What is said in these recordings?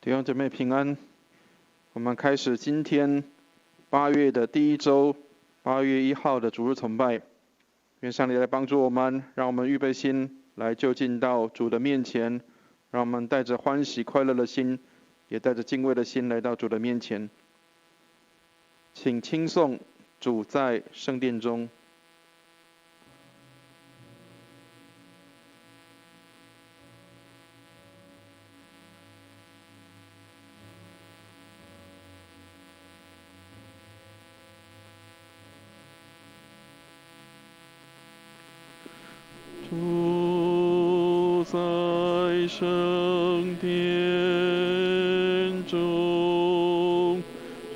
弟兄姐妹平安。我们开始今天8月的第一周，8月1号的主日崇拜。愿上帝来帮助我们，让我们预备心来就近到主的面前，让我们带着欢喜快乐的心，也带着敬畏的心来到主的面前。请轻颂主在圣殿中。主在圣殿中，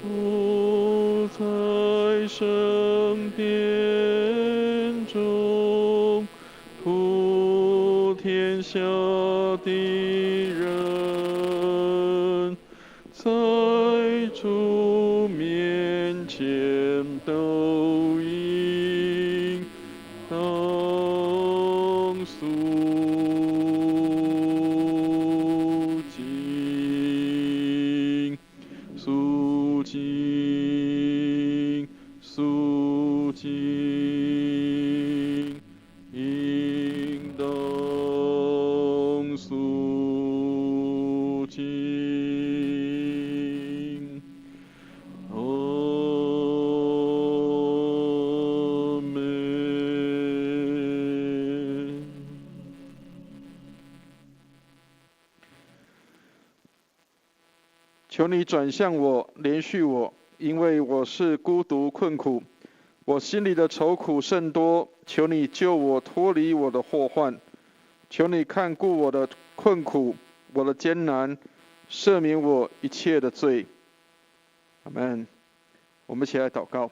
主在圣殿中，普天下的人，在主面前都应当肃静，肃静，肃静，应当肃静。阿门。求你转向我，怜恤我，因为我是孤独困苦，我心里的愁苦甚多。求你救我脱离我的祸患，求你看顾我的困苦，我的艰难，赦免我一切的罪。阿们。我们一起来祷告。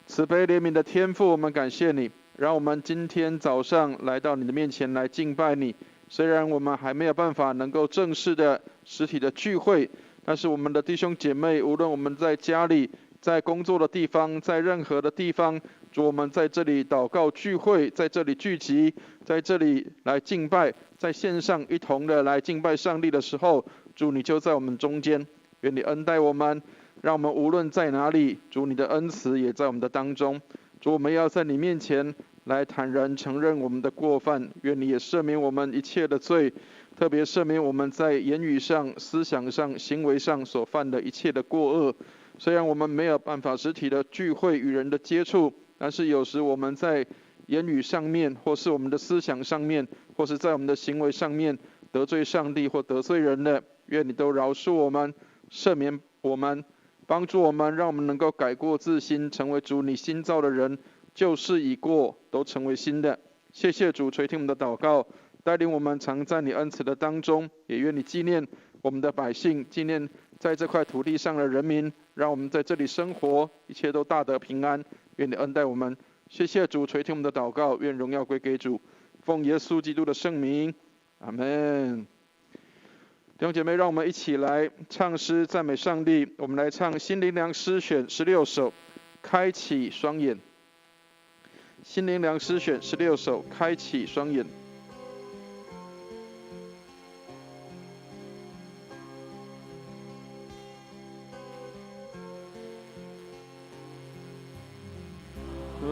慈悲怜悯的天父，我们感谢你，让我们今天早上来到你的面前来敬拜你。虽然我们还没有办法能够正式的实体的聚会，但是我们的弟兄姐妹，无论我们在家里、在工作的地方、在任何的地方，主，我们在这里祷告聚会，在这里聚集，在这里来敬拜，在线上一同的来敬拜上帝的时候，主，你就在我们中间。愿你恩待我们，让我们无论在哪里，主，你的恩慈也在我们的当中。主，我们要在你面前来坦然承认我们的过犯，愿你也赦免我们一切的罪，特别赦免我们在言语上、思想上、行为上所犯的一切的过恶。虽然我们没有办法实体的聚会与人的接触，但是有时我们在言语上面，或是我们的思想上面，或是在我们的行为上面得罪上帝或得罪人的，愿你都饶恕我们，赦免我们，帮助我们，让我们能够改过自新，成为主你新造的人，旧事已过，都成为新的。谢谢主垂听我们的祷告，带领我们常在你恩慈的当中，也愿你纪念我们的百姓，纪念在这块土地上的人民，让我们在这里生活，一切都大得平安。愿你恩待我们。谢谢主垂听我们的祷告，愿荣耀归给主，奉耶稣基督的圣名，阿们。弟兄姐妹，让我们一起来唱诗赞美上帝。我们来唱新灵粮诗选16首，开启双眼。新灵粮诗选16首，开启双眼。开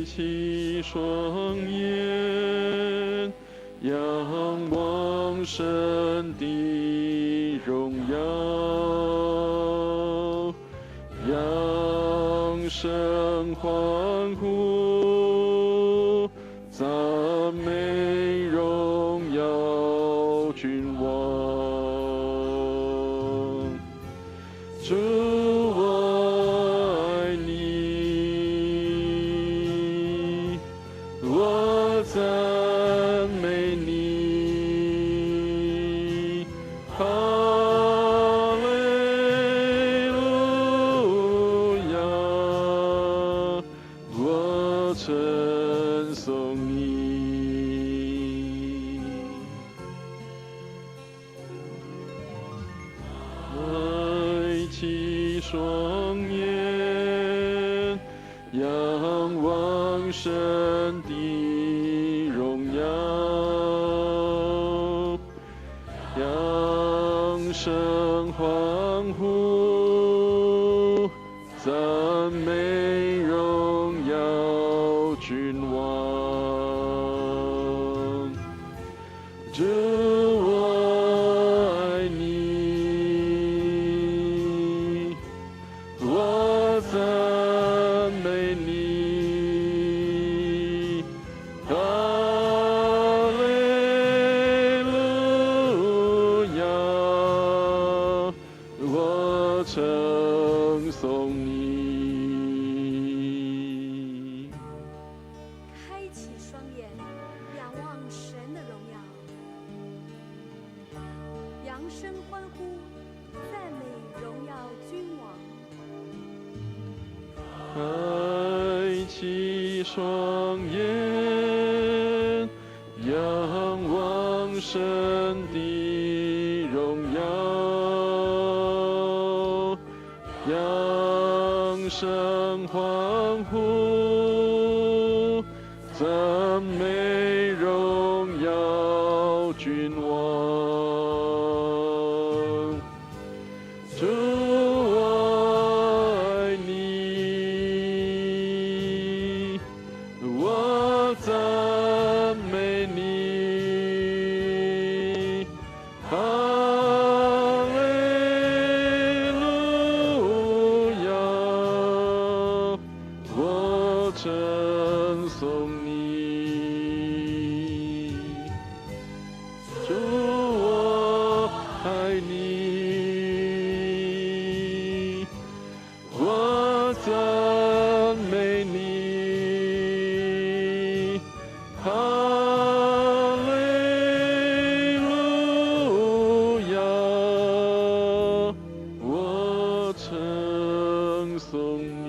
启双眼，仰望神的荣耀，扬声欢呼，赞美荣耀君王。主，我爱你，我赞美你，哈利路亚，我称颂你。开启双眼，仰望神的荣耀，扬声欢呼，赞美荣耀君王。主，我爱你，我赞美你。哈利路亚，我称颂你。开启双眼，仰望神的荣耀，扬声欢呼，赞美荣耀君王。开启双眼，仰望神的荣耀，扬声欢呼，赞美荣耀君王。主，我爱你，我赞美你。哈利路亚，我称颂你。主，我爱你，我赞美你。哈利路亚，我称颂你。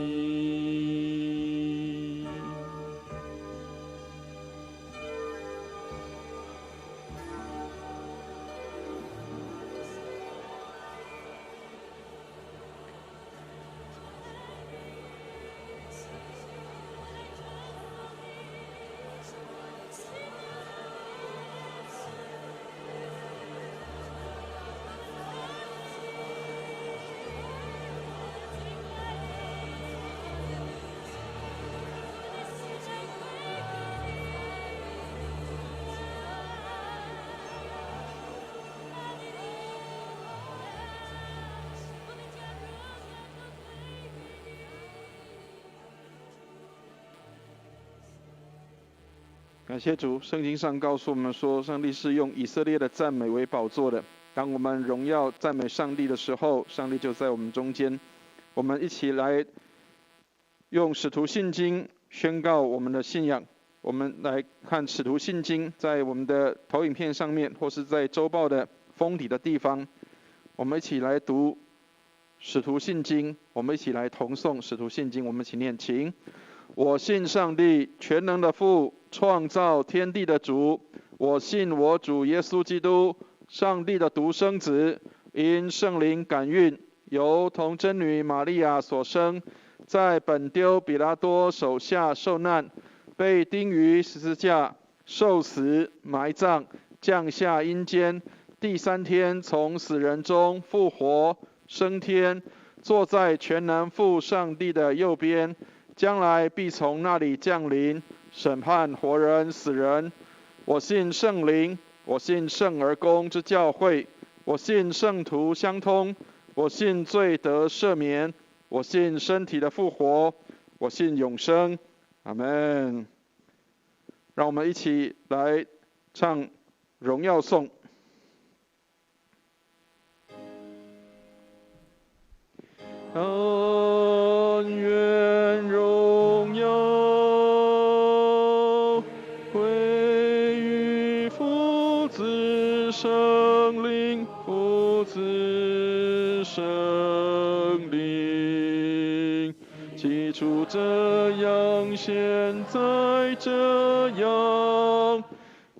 感谢主，圣经上告诉我们说，上帝是用以色列的赞美为宝座的。当我们荣耀赞美上帝的时候，上帝就在我们中间。我们一起来用使徒信经宣告我们的信仰。我们来看使徒信经，在我们的投影片上面，或是在周报的封底的地方，我们一起来读使徒信经，我们一起来同诵使徒信经。我们一起念，请。我信上帝，全能的父，创造天地的主。我信我主耶稣基督，上帝的独生子，因圣灵感孕，由童贞女玛利亚所生，在本丢比拉多手下受难，被钉于十字架，受死，埋葬，降下阴间，第三天从死人中复活，升天，坐在全能父上帝的右边，将来必从那里降临，审判活人死人。我信圣灵，我信圣而公之教会，我信圣徒相通，我信罪得赦免，我信身体的复活，我信永生。阿们。让我们一起来唱荣耀颂。但愿荣耀归于父子圣灵，父子圣灵，起初这样，现在这样，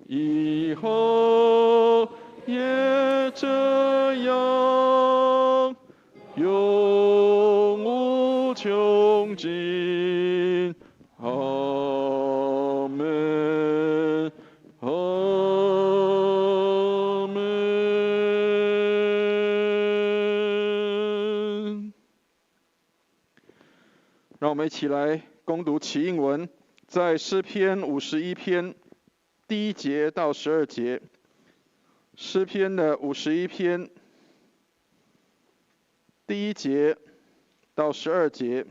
以后也这样，永无穷尽。阿门，阿门。让我们一起来攻读起应文，在诗篇51篇第1节到12节。诗篇的51篇第1节到12节。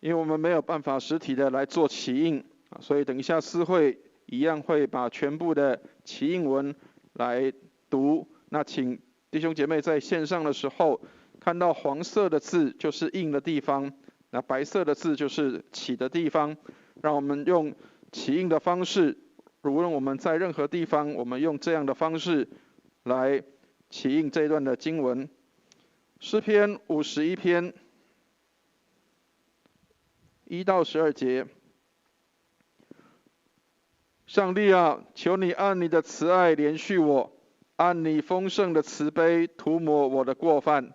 因为我们没有办法实体的来做起应，所以等一下思会一样会把全部的起应文来读。那请弟兄姐妹在线上的时候，看到黄色的字就是应的地方，那白色的字就是起的地方。让我们用起应的方式，无论我们在任何地方，我们用这样的方式来起应这一段的经文。诗篇51篇1到12节。上帝啊，求你按你的慈爱怜恤我，按你丰盛的慈悲涂抹我的过犯。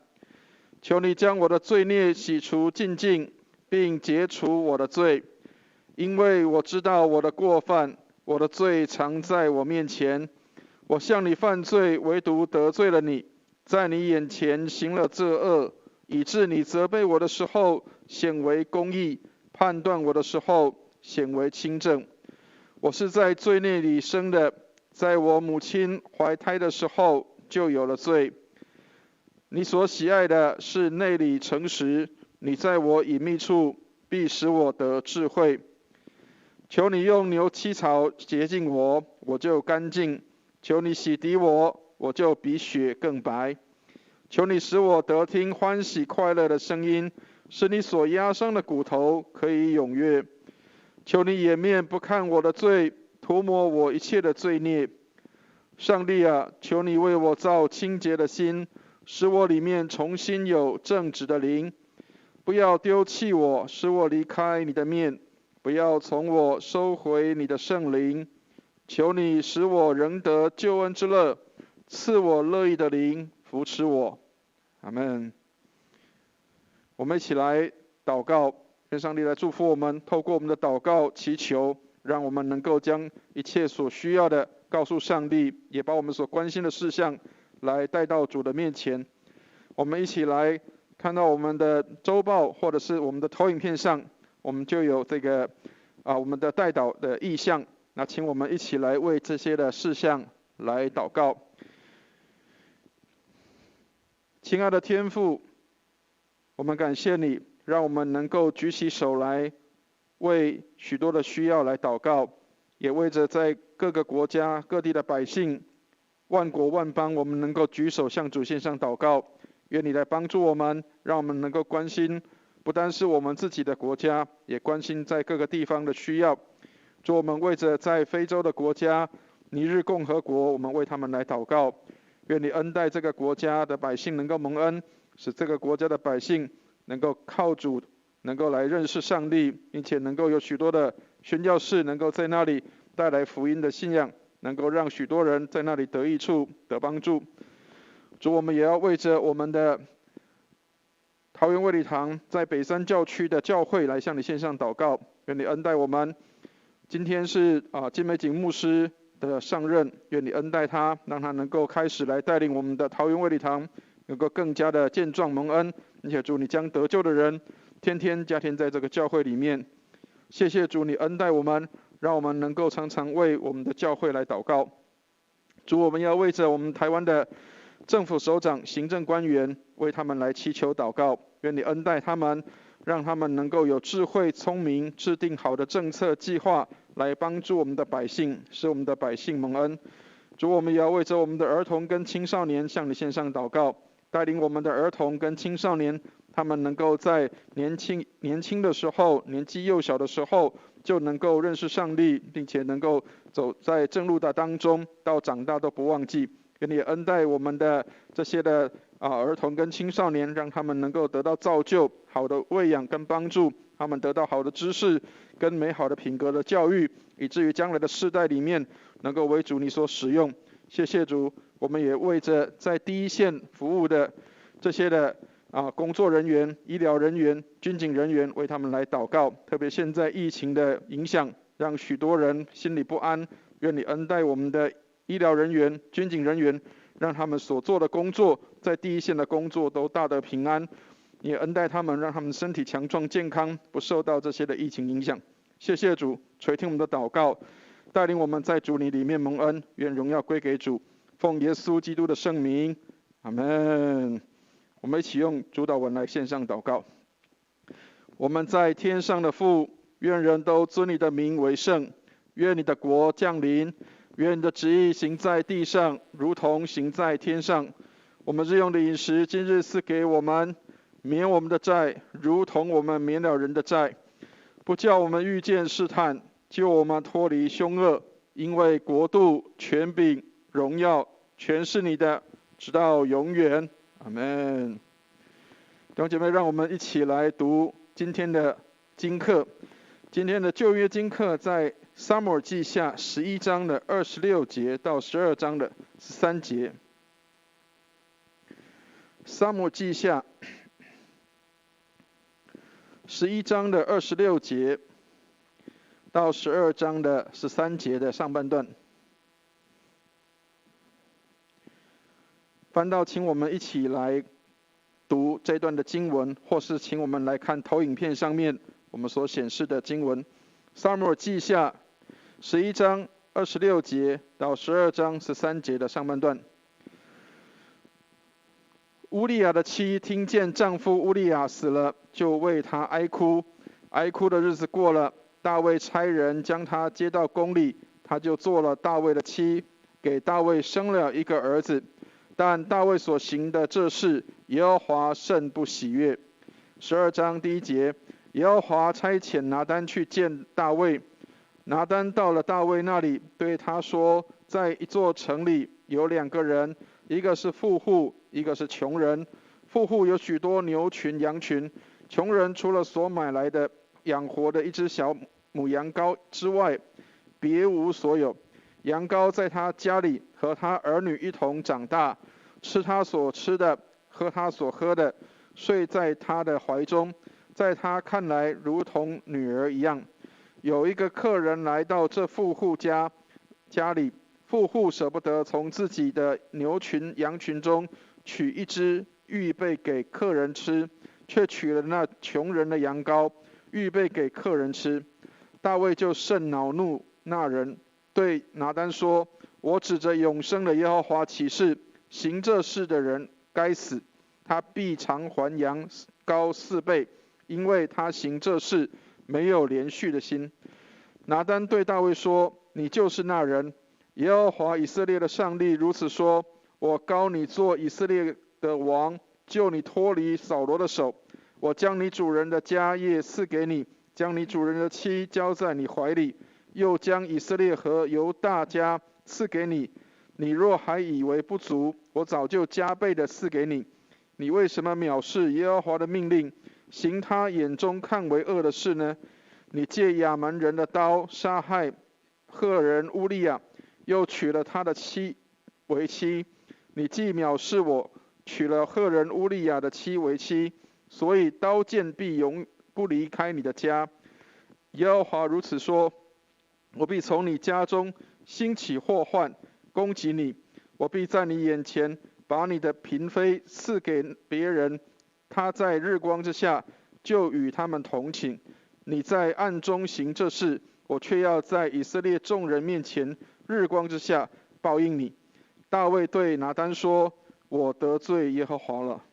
求你将我的罪孽洗除净尽，并解除我的罪，因为我知道我的过犯，我的罪常在我面前。我向你犯罪，唯独得罪了你，在你眼前行了这恶，以致你责备我的时候显为公义，判断我的时候显为清正。我是在罪孽里生的，在我母亲怀胎的时候就有了罪。你所喜爱的是内里诚实，你在我隐秘处必使我得智慧。求你用牛膝草洁净我，我就干净；求你洗涤我，我就比雪更白。求你使我得听欢喜快乐的声音，使你所压伤的骨头可以踊跃。求你掩面不看我的罪，涂抹我一切的罪孽。上帝啊，求你为我造清洁的心，使我里面重新有正直的灵。不要丢弃我，使我离开你的面，不要从我收回你的圣灵。求你使我仍得救恩之乐，赐我乐意的灵扶持我。阿们。我们一起来祷告，愿上帝来祝福我们，透过我们的祷告祈求，让我们能够将一切所需要的告诉上帝，也把我们所关心的事项来带到主的面前。我们一起来看到我们的周报或者是我们的投影片上，我们就有这个我们的代祷的意向。那请我们一起来为这些的事项来祷告。亲爱的天父，我们感谢你，让我们能够举起手来，为许多的需要来祷告，也为着在各个国家各地的百姓，万国万邦，我们能够举手向主献上祷告。愿你来帮助我们，让我们能够关心不单是我们自己的国家，也关心在各个地方的需要。主，我们为着在非洲的国家尼日共和国，我们为他们来祷告。愿你恩待这个国家的百姓能够蒙恩，使这个国家的百姓能够靠主，能够来认识上帝，并且能够有许多的宣教士能够在那里带来福音的信仰，能够让许多人在那里得益处、得帮助。主，我们也要为着我们的桃园卫理堂在北山教区的教会来向你献上祷告，愿你恩待我们。今天是金美景牧师的上任，愿你恩待他，让他能够开始来带领我们的桃园卫理堂，能够更加的健壮蒙恩。并且主，你将得救的人天天加添在这个教会里面。谢谢主，你恩待我们，让我们能够常常为我们的教会来祷告。主，我们要为着我们台湾的政府首长、行政官员，为他们来祈求祷告，愿你恩待他们，让他们能够有智慧、聪明，制定好的政策计划，来帮助我们的百姓，使我们的百姓蒙恩。主，我们也要为着我们的儿童跟青少年向你献上祷告，带领我们的儿童跟青少年，他们能够在年轻的时候，年纪幼小的时候，就能够认识上帝，并且能够走在正路的当中，到长大都不忘记。愿你恩待我们的这些的儿童跟青少年，让他们能够得到造就、好的喂养跟帮助，他们得到好的知识跟美好的品格的教育，以至于将来的世代里面能够为主你所使用。谢谢主，我们也为着在第一线服务的这些的工作人员、医疗人员、军警人员，为他们来祷告。特别现在疫情的影响，让许多人心里不安，愿你恩待我们的医疗人员、军警人员，让他们所做的工作，在第一线的工作都大得平安，也恩待他们，让他们身体强壮健康，不受到这些的疫情影响。谢谢主垂听我们的祷告，带领我们在主你里面蒙恩，愿荣耀归给主，奉耶稣基督的圣名，阿们。我们一起用主祷文来献上祷告。我们在天上的父，愿人都尊你的名为圣，愿你的国降临，愿你的旨意行在地上，如同行在天上。我们日用的饮食，今日赐给我们，免我们的债，如同我们免了人的债，不叫我们遇见试探，救我们脱离凶恶。因为国度、权柄、荣耀，全是你的，直到永远。阿们。弟兄姐妹，让我们一起来读今天的经课。今天的旧约经课在撒母耳记下11章的26节到12章的13节。撒母耳记下11章的26节到12章的13节的上半段。翻到，请我们一起来读这段的经文，或是请我们来看投影片上面我们所显示的经文。撒母耳记下11章26节到12章13节的上半段。乌利亚的妻听见丈夫乌利亚死了，就为他哀哭。哀哭的日子过了，大卫差人将他接到宫里，他就做了大卫的妻，给大卫生了一个儿子。但大卫所行的这事，耶和华甚不喜悦。12章第1节，耶和华差遣拿单去见大卫。拿单到了大卫那里，对他说，在一座城里有2个人，一个是富户，一个是穷人。富户有许多牛群羊群，穷人除了所买来的养活的一只小母羊羔之外，别无所有。羊羔在他家里和他儿女一同长大，吃他所吃的，喝他所喝的，睡在他的怀中，在他看来如同女儿一样。有一个客人来到这富户家里，富户舍不得从自己的牛群羊群中取一只预备给客人吃，却取了那穷人的羊羔预备给客人吃。大卫就甚恼怒那人，对拿单说，我指着永生的耶和华起誓，行这事的人该死，他必偿还羊羔4倍，因为他行这事没有连续的心。拿单对大卫说，你就是那人。耶和华以色列的上帝如此说，我膏你做以色列的王，救你脱离扫罗的手。我将你主人的家业赐给你，将你主人的妻交在你怀里，又将以色列和犹大家赐给你。你若还以为不足，我早就加倍的赐给你。你为什么藐视耶和华的命令，行他眼中看为恶的事呢？你借亚门人的刀杀害赫人乌利亚，又娶了他的妻为妻。你既藐视我，娶了赫人乌利亚的妻为妻，所以刀剑必永不离开你的家。耶和华如此说，我必从你家中兴起祸患，攻击你。我必在你眼前把你的嫔妃赐给别人，他在日光之下就与他们同寝。你在暗中行这事，我却要在以色列众人面前日光之下报应你。大卫对拿单说，我得罪耶和华了。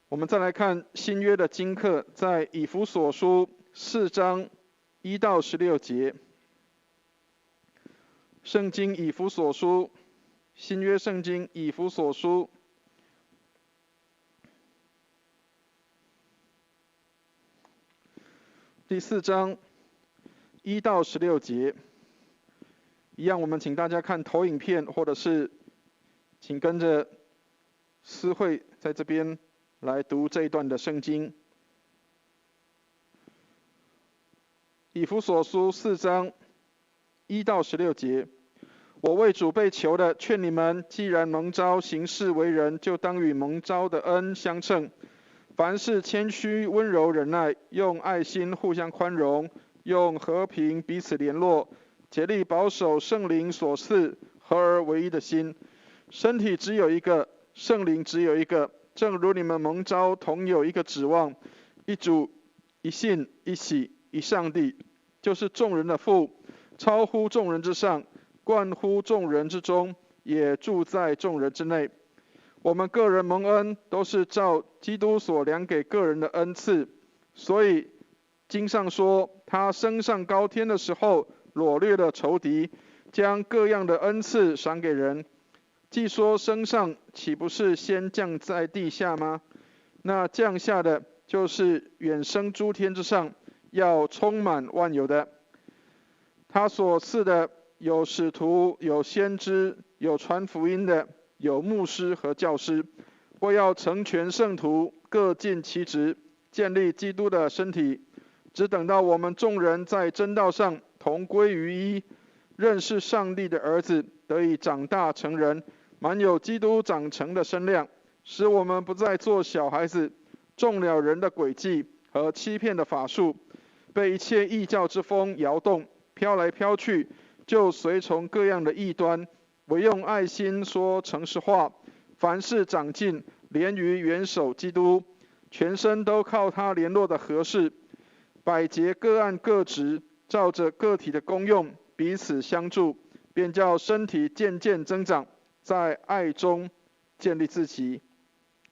我们再来看新约的经课，在以弗所书4章1到16节。圣经以弗所书，新约圣经以弗所书第4章1到16节。一样，我们请大家看投影片，或者是请跟着思慧在这边来读这一段的圣经。以弗所书4章1到16节。我为主被囚的，劝你们，既然蒙召行事为人，就当与蒙召的恩相称。凡事谦虚、温柔、忍耐，用爱心互相宽容，用和平彼此联络，竭力保守圣灵所赐合而为一的心。身体只有一个，圣灵只有一个，正如你们蒙召同有一个指望，一主、一信、一喜、一上帝，就是众人的父，超乎众人之上，冠乎众人之中，也住在众人之内。我们个人蒙恩，都是照基督所量给个人的恩赐。所以经上说，他升上高天的时候，掳掠了仇敌，将各样的恩赐赏给人。既说升上，岂不是先降在地下吗？那降下的，就是远升诸天之上，要充满万有的。他所赐的，有使徒，有先知，有传福音的，有牧师和教师，为要成全圣徒，各尽其职，建立基督的身体。只等到我们众人在真道上同归于一，认识上帝的儿子，得以长大成人，满有基督长成的身量，使我们不再做小孩子，中了人的诡计和欺骗的法术，被一切异教之风摇动，飘来飘去，就随从各样的异端，唯用爱心说诚实话，凡事长进，连于元首基督，全身都靠他联络的合适，百节各按各职，照着个体的功用，彼此相助，便叫身体渐渐增长，在爱中建立自己。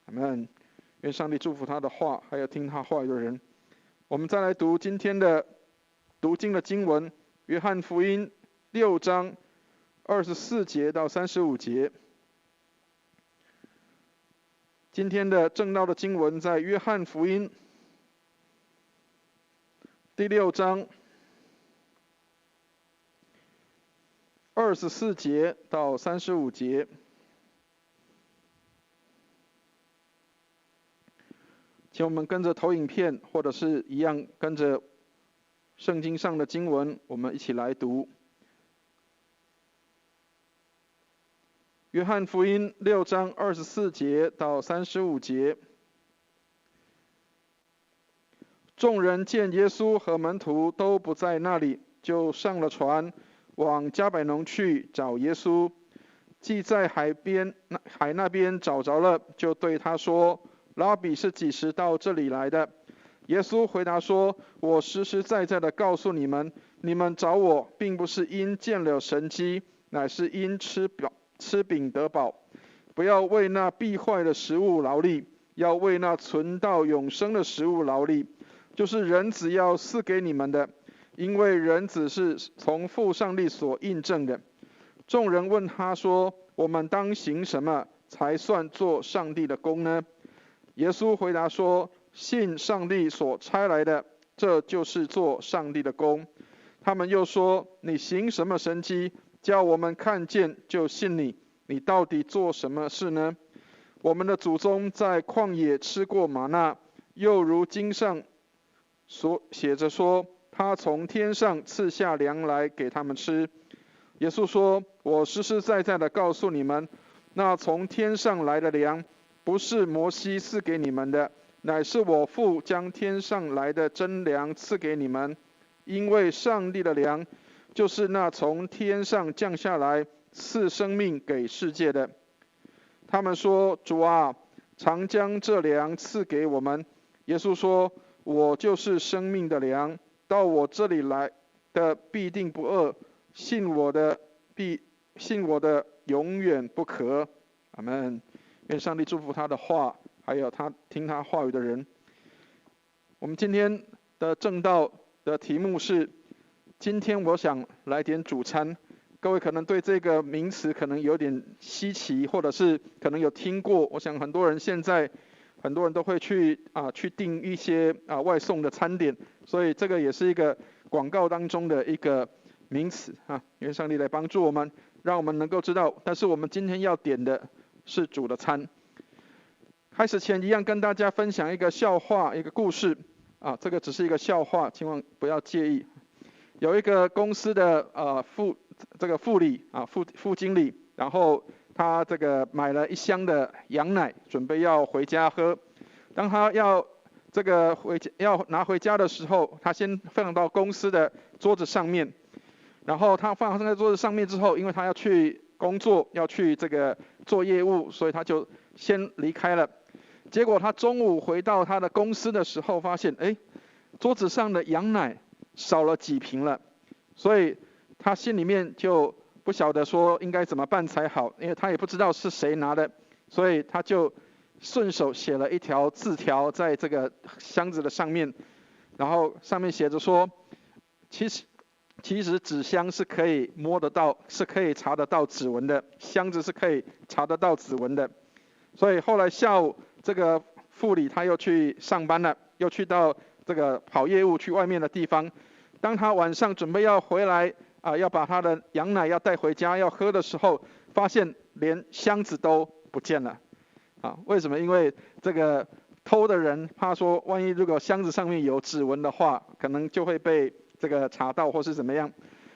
阿们。愿上帝祝福他的话，还有听他话语的人。我们再来读今天的读经的经文，约翰福音6章24节到35节。今天的正道的经文在约翰福音第6章24节到35节。请我们跟着投影片，或者是一样跟着圣经上的经文，我们一起来读。约翰福音6章24节到35节。众人见耶稣和门徒都不在那里，就上了船，往迦百农去找耶稣。既在海那边找着了，就对他说：拉比是几时到这里来的？耶稣回答说：我实实在在的告诉你们，你们找我，并不是因见了神迹，乃是因吃饼得饱。不要为那必坏的食物劳力，要为那存到永生的食物劳力，就是人子要赐给你们的，因为人子是从父上帝所印证的。众人问他说：我们当行什么，才算做上帝的工呢？耶稣回答说：信上帝所差来的，这就是做上帝的工。他们又说：你行什么神迹，叫我们看见就信你？你到底做什么事呢？我们的祖宗在旷野吃过玛纳，又如经上所写着说，他从天上赐下粮来给他们吃。耶稣说：我实实在在的告诉你们，那从天上来的粮，不是摩西赐给你们的，乃是我父将天上来的真粮赐给你们。因为上帝的粮，就是那从天上降下来赐生命给世界的。他们说：主啊，常将这粮赐给我们。耶稣说：我就是生命的粮，到我这里来的必定不饿，信我的永远不渴。阿们。愿上帝祝福他的话，还有他听他话语的人。我们今天的正道的题目是：今天我想来点主餐。各位可能对这个名词可能有点稀奇，或者是可能有听过。我想很多人现在都会去订一些外送的餐点，所以这个也是一个广告当中的一个名词啊。愿上帝来帮助我们，让我们能够知道。但是我们今天要点的是主的餐。开始前一样跟大家分享一个笑话，一个故事啊，这个只是一个笑话，千万不要介意。有一个公司的副经理，然后他这个买了一箱的羊奶，准备要回家喝。当他要拿回家的时候，他先放到公司的桌子上面。然后他放在桌子上面之后，因为他要去工作，要去这个做业务，所以他就先离开了。结果他中午回到他的公司的时候，发现桌子上的羊奶少了几瓶了，所以他心里面就不晓得说应该怎么办才好，因为他也不知道是谁拿的，所以他就顺手写了一条字条在这个箱子的上面，然后上面写着说，其实纸箱是可以摸得到，是可以查得到指纹的，箱子是可以查得到指纹的。所以后来下午这个副理他又去上班了，又去到这个跑业务去外面的地方。当他晚上准备要回来要把他的羊奶要带回家要喝的时候，发现连箱子都不见了。为什么？因为这个偷的人怕说，万一如果箱子上面有指纹的话，可能就会被这个查到或是怎么样。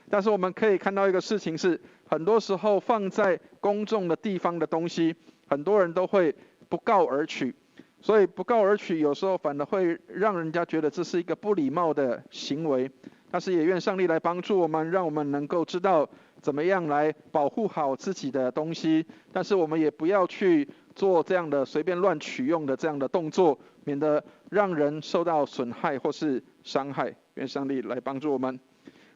但是我们可以看到一个事情是，很多时候放在公众的地方的东西，很多人都会不告而取，所以不告而取有时候反而会让人家觉得这是一个不礼貌的行为。但是也愿上帝来帮助我们，让我们能够知道怎么样来保护好自己的东西，但是我们也不要去做这样的随便乱取用的这样的动作，免得让人受到损害或是伤害。愿上帝来帮助我们。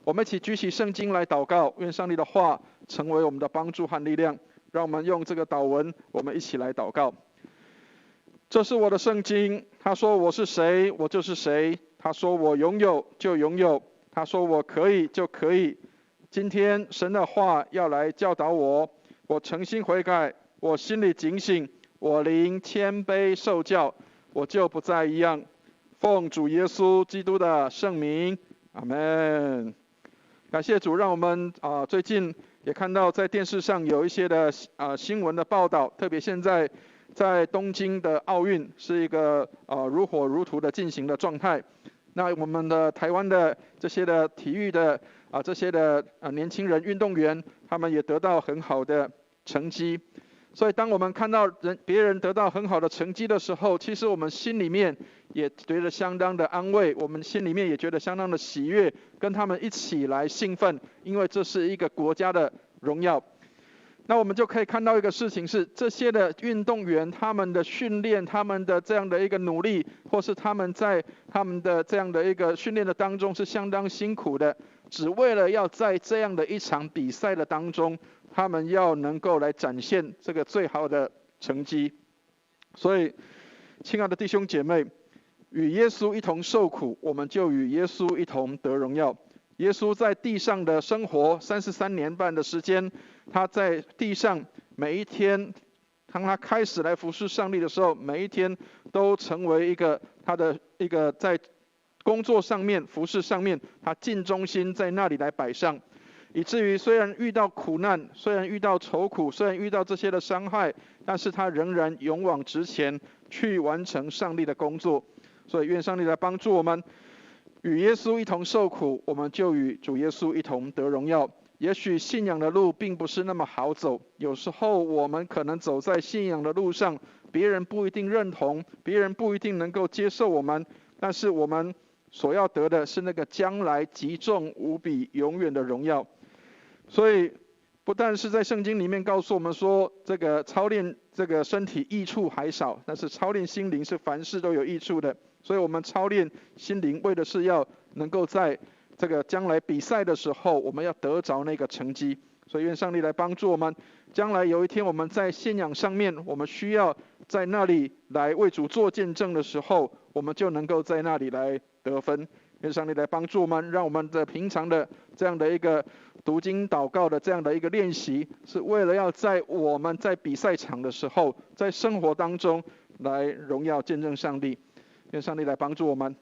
我们一起举起圣经来祷告，愿上帝的话成为我们的帮助和力量。让我们用这个祷文，我们一起来祷告。这是我的圣经，他说我是谁，我就是谁；他说我拥有就拥有，他说我可以就可以。今天神的话要来教导我，我诚心悔改，我心里警醒，我灵谦卑受教，我就不再一样。奉主耶稣基督的圣名，阿们。感谢主，让我们最近也看到在电视上有一些的新闻的报道，特别现在在东京的奥运是一个如火如荼的进行的状态。那我们的台湾的这些的体育的这些的年轻人运动员，他们也得到很好的成绩。所以当我们看到别人得到很好的成绩的时候，其实我们心里面也觉得相当的安慰，我们心里面也觉得相当的喜悦，跟他们一起来兴奋，因为这是一个国家的荣耀。那我们就可以看到一个事情是，这些的运动员他们的训练，他们的这样的一个努力，或是他们在他们的这样的一个训练的当中是相当辛苦的，只为了要在这样的一场比赛的当中，他们要能够来展现这个最好的成绩。所以亲爱的弟兄姐妹，与耶稣一同受苦，我们就与耶稣一同得荣耀。耶稣在地上的生活33年半的时间，他在地上每一天，当他开始来服侍上帝的时候，每一天都成为他的一个在工作上面、服侍上面，他尽忠心在那里来摆上，以至于虽然遇到苦难，虽然遇到愁苦，虽然遇到这些的伤害，但是他仍然勇往直前去完成上帝的工作。所以愿上帝来帮助我们，与耶稣一同受苦，我们就与主耶稣一同得荣耀。也许信仰的路并不是那么好走，有时候我们可能走在信仰的路上，别人不一定认同，别人不一定能够接受我们，但是我们所要得的是那个将来极重无比永远的荣耀。所以不但是在圣经里面告诉我们说，这个操练这个身体益处还少，但是操练心灵是凡事都有益处的。所以我们操练心灵，为的是要能够在这个将来比赛的时候，我们要得着那个成绩。所以愿上帝来帮助我们，将来有一天我们在信仰上面，我们需要在那里来为主做见证的时候，我们就能够在那里来得分。愿上帝来帮助我们，让我们的平常的这样的一个读经祷告的这样的一个练习，是为了要在我们在比赛场的时候，在生活当中来荣耀见证上帝。愿上帝来帮助我们。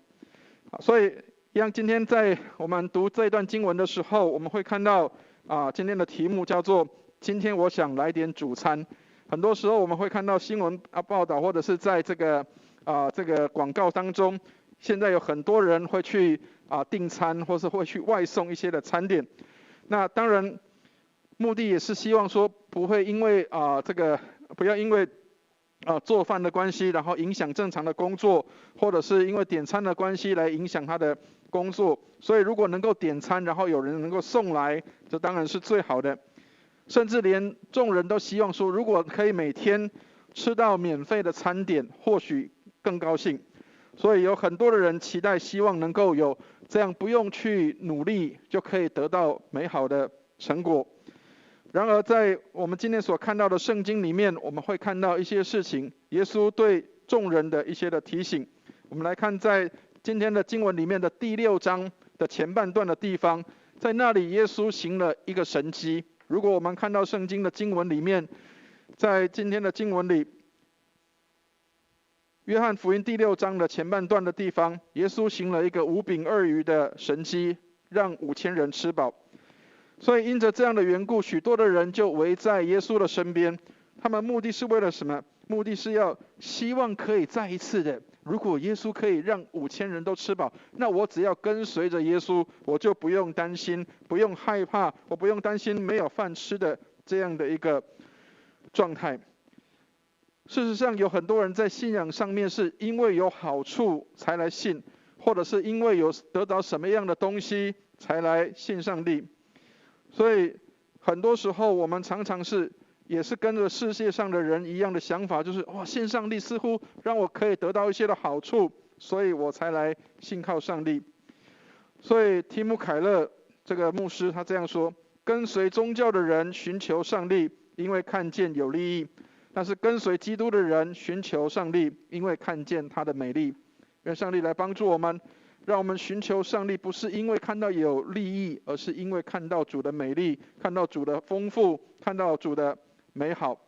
所以一样，今天在我们读这一段经文的时候，我们会看到今天的题目叫做今天我想来点主餐。很多时候我们会看到新闻报道，或者是在这个广告当中，现在有很多人会去订餐，或是会去外送一些的餐点。那当然目的也是希望说不会因为不要因为做饭的关系，然后影响正常的工作，或者是因为点餐的关系来影响他的工作。所以如果能够点餐，然后有人能够送来，这当然是最好的。甚至连众人都希望说，如果可以每天吃到免费的餐点，或许更高兴。所以有很多的人期待，希望能够有这样不用去努力就可以得到美好的成果。然而在我们今天所看到的圣经里面，我们会看到一些事情，耶稣对众人的一些的提醒。我们来看在今天的经文里面的第6章的前半段的地方，在那里耶稣行了一个神迹。如果我们看到圣经的经文里面，在今天的经文里，约翰福音第6章的前半段的地方，耶稣行了一个5饼2鱼的神迹，让5000人吃饱。所以因着这样的缘故，许多的人就围在耶稣的身边。他们目的是为了什么？目的是要希望可以再一次的，如果耶稣可以让5000人都吃饱，那我只要跟随着耶稣，我就不用担心，不用害怕，我不用担心没有饭吃的这样的一个状态。事实上，有很多人在信仰上面是因为有好处才来信，或者是因为有得到什么样的东西才来信上帝。所以很多时候我们常常也是跟着世界上的人一样的想法，就是信上帝似乎让我可以得到一些的好处，所以我才来信靠上帝。所以提姆凯勒这个牧师他这样说：跟随宗教的人寻求上帝，因为看见有利益；但是跟随基督的人寻求上帝，因为看见他的美丽。愿上帝来帮助我们，让我们寻求上帝，不是因为看到有利益，而是因为看到主的美丽，看到主的丰富，看到主的美好。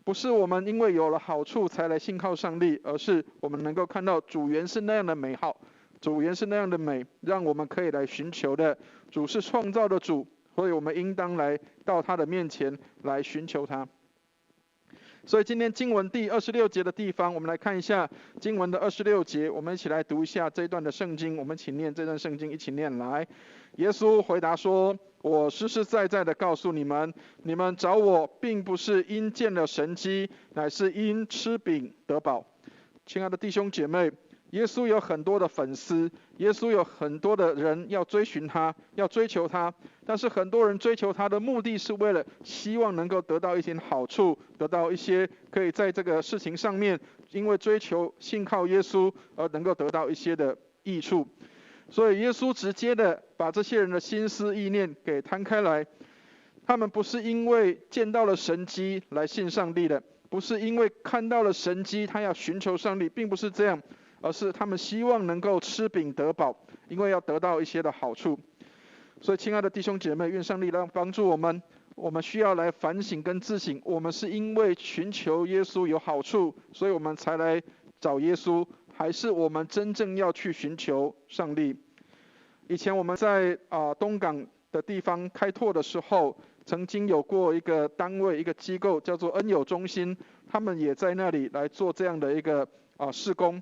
不是我们因为有了好处才来信靠上帝，而是我们能够看到主原是那样的美好，主原是那样的美，让我们可以来寻求的。主是创造的主，所以我们应当来到他的面前来寻求他。所以今天经文第26节的地方，我们来看一下经文的26节，我们一起来读一下这一段的圣经。我们一起念这段圣经，一起念来。耶稣回答说：我实实在在的告诉你们，你们找我并不是因见了神迹，乃是因吃饼得饱。亲爱的弟兄姐妹，耶稣有很多的粉丝，耶稣有很多的人要追寻他，要追求他。但是很多人追求他的目的是为了希望能够得到一些好处，得到一些可以在这个事情上面，因为追求信靠耶稣而能够得到一些的益处。所以耶稣直接的把这些人的心思意念给摊开来，他们不是因为见到了神迹来信上帝的，不是因为看到了神迹他要寻求上帝，并不是这样，而是他们希望能够吃饼得饱，因为要得到一些的好处。所以亲爱的弟兄姐妹，愿上帝来帮助我们，我们需要来反省跟自省，我们是因为寻求耶稣有好处，所以我们才来找耶稣，还是我们真正要去寻求上帝？以前我们在东港的地方开拓的时候，曾经有过一个单位，一个机构叫做恩友中心，他们也在那里来做这样的一个事工。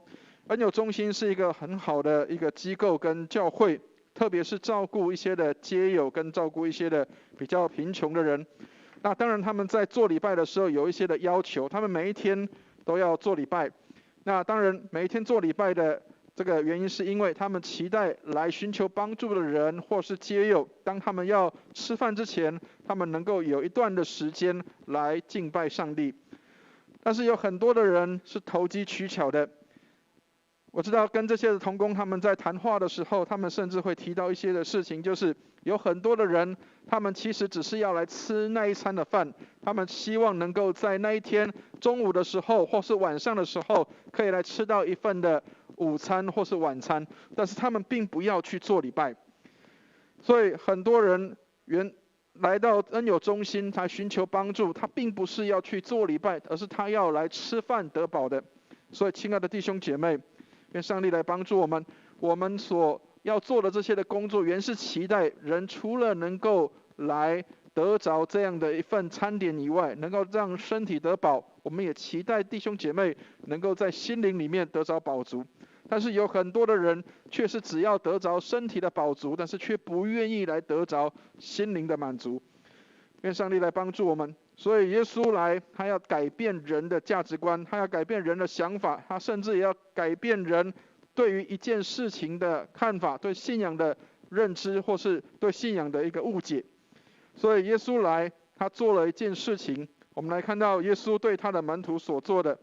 恩友中心是一个很好的一个机构跟教会，特别是照顾一些的街友跟照顾一些的比较贫穷的人。那当然他们在做礼拜的时候有一些的要求，他们每一天都要做礼拜。那当然每一天做礼拜的这个原因是因为他们期待来寻求帮助的人或是街友，当他们要吃饭之前，他们能够有一段的时间来敬拜上帝。但是有很多的人是投机取巧的。我知道跟这些的同工他们在谈话的时候，他们甚至会提到一些的事情，就是有很多的人，他们其实只是要来吃那一餐的饭，他们希望能够在那一天中午的时候或是晚上的时候，可以来吃到一份的午餐或是晚餐，但是他们并不要去做礼拜。所以很多人来到恩友中心，他寻求帮助，他并不是要去做礼拜，而是他要来吃饭得饱的。所以亲爱的弟兄姐妹，愿上帝来帮助我们，我们所要做的这些的工作，原是期待人除了能够来得着这样的一份餐点以外，能够让身体得饱，我们也期待弟兄姐妹能够在心灵里面得着饱足。但是有很多的人却是只要得着身体的饱足，但是却不愿意来得着心灵的满足。愿上帝来帮助我们。所以耶稣来，他要改变人的价值观，他要改变人的想法，他甚至也要改变人对于一件事情的看法，对信仰的认知，或是对信仰的一个误解。所以耶稣来，他做了一件事情。我们来看到耶稣对他的门徒所做的。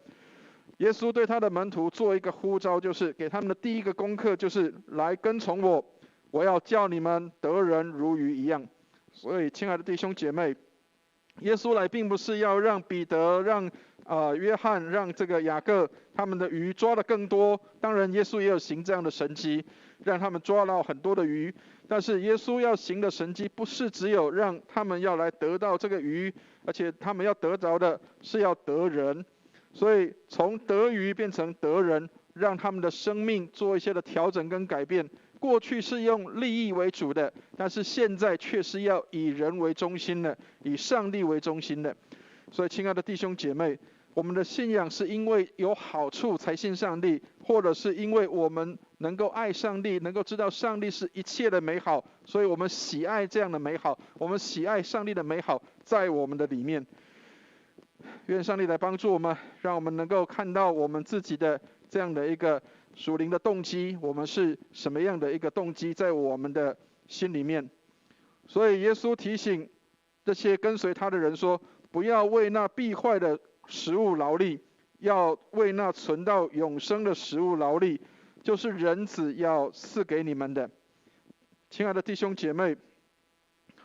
耶稣对他的门徒做一个呼召，就是给他们的第一个功课，就是来跟从我，我要叫你们得人如鱼一样。所以，亲爱的弟兄姐妹，耶稣来并不是要让彼得、让约翰、让这个雅各他们的鱼抓得更多。当然，耶稣也有行这样的神迹，让他们抓到很多的鱼。但是，耶稣要行的神迹，不是只有让他们要来得到这个鱼，而且他们要得着的是要得人。所以，从得鱼变成得人，让他们的生命做一些的调整跟改变。过去是用利益为主的，但是现在却是要以人为中心的，以上帝为中心的。所以，亲爱的弟兄姐妹，我们的信仰是因为有好处才信上帝，或者是因为我们能够爱上帝，能够知道上帝是一切的美好，所以我们喜爱这样的美好，我们喜爱上帝的美好在我们的里面。愿上帝来帮助我们，让我们能够看到我们自己的这样的一个属灵的动机，我们是什么样的一个动机在我们的心里面。所以耶稣提醒这些跟随他的人说，不要为那必坏的食物劳力，要为那存到永生的食物劳力，就是人子要赐给你们的。亲爱的弟兄姐妹，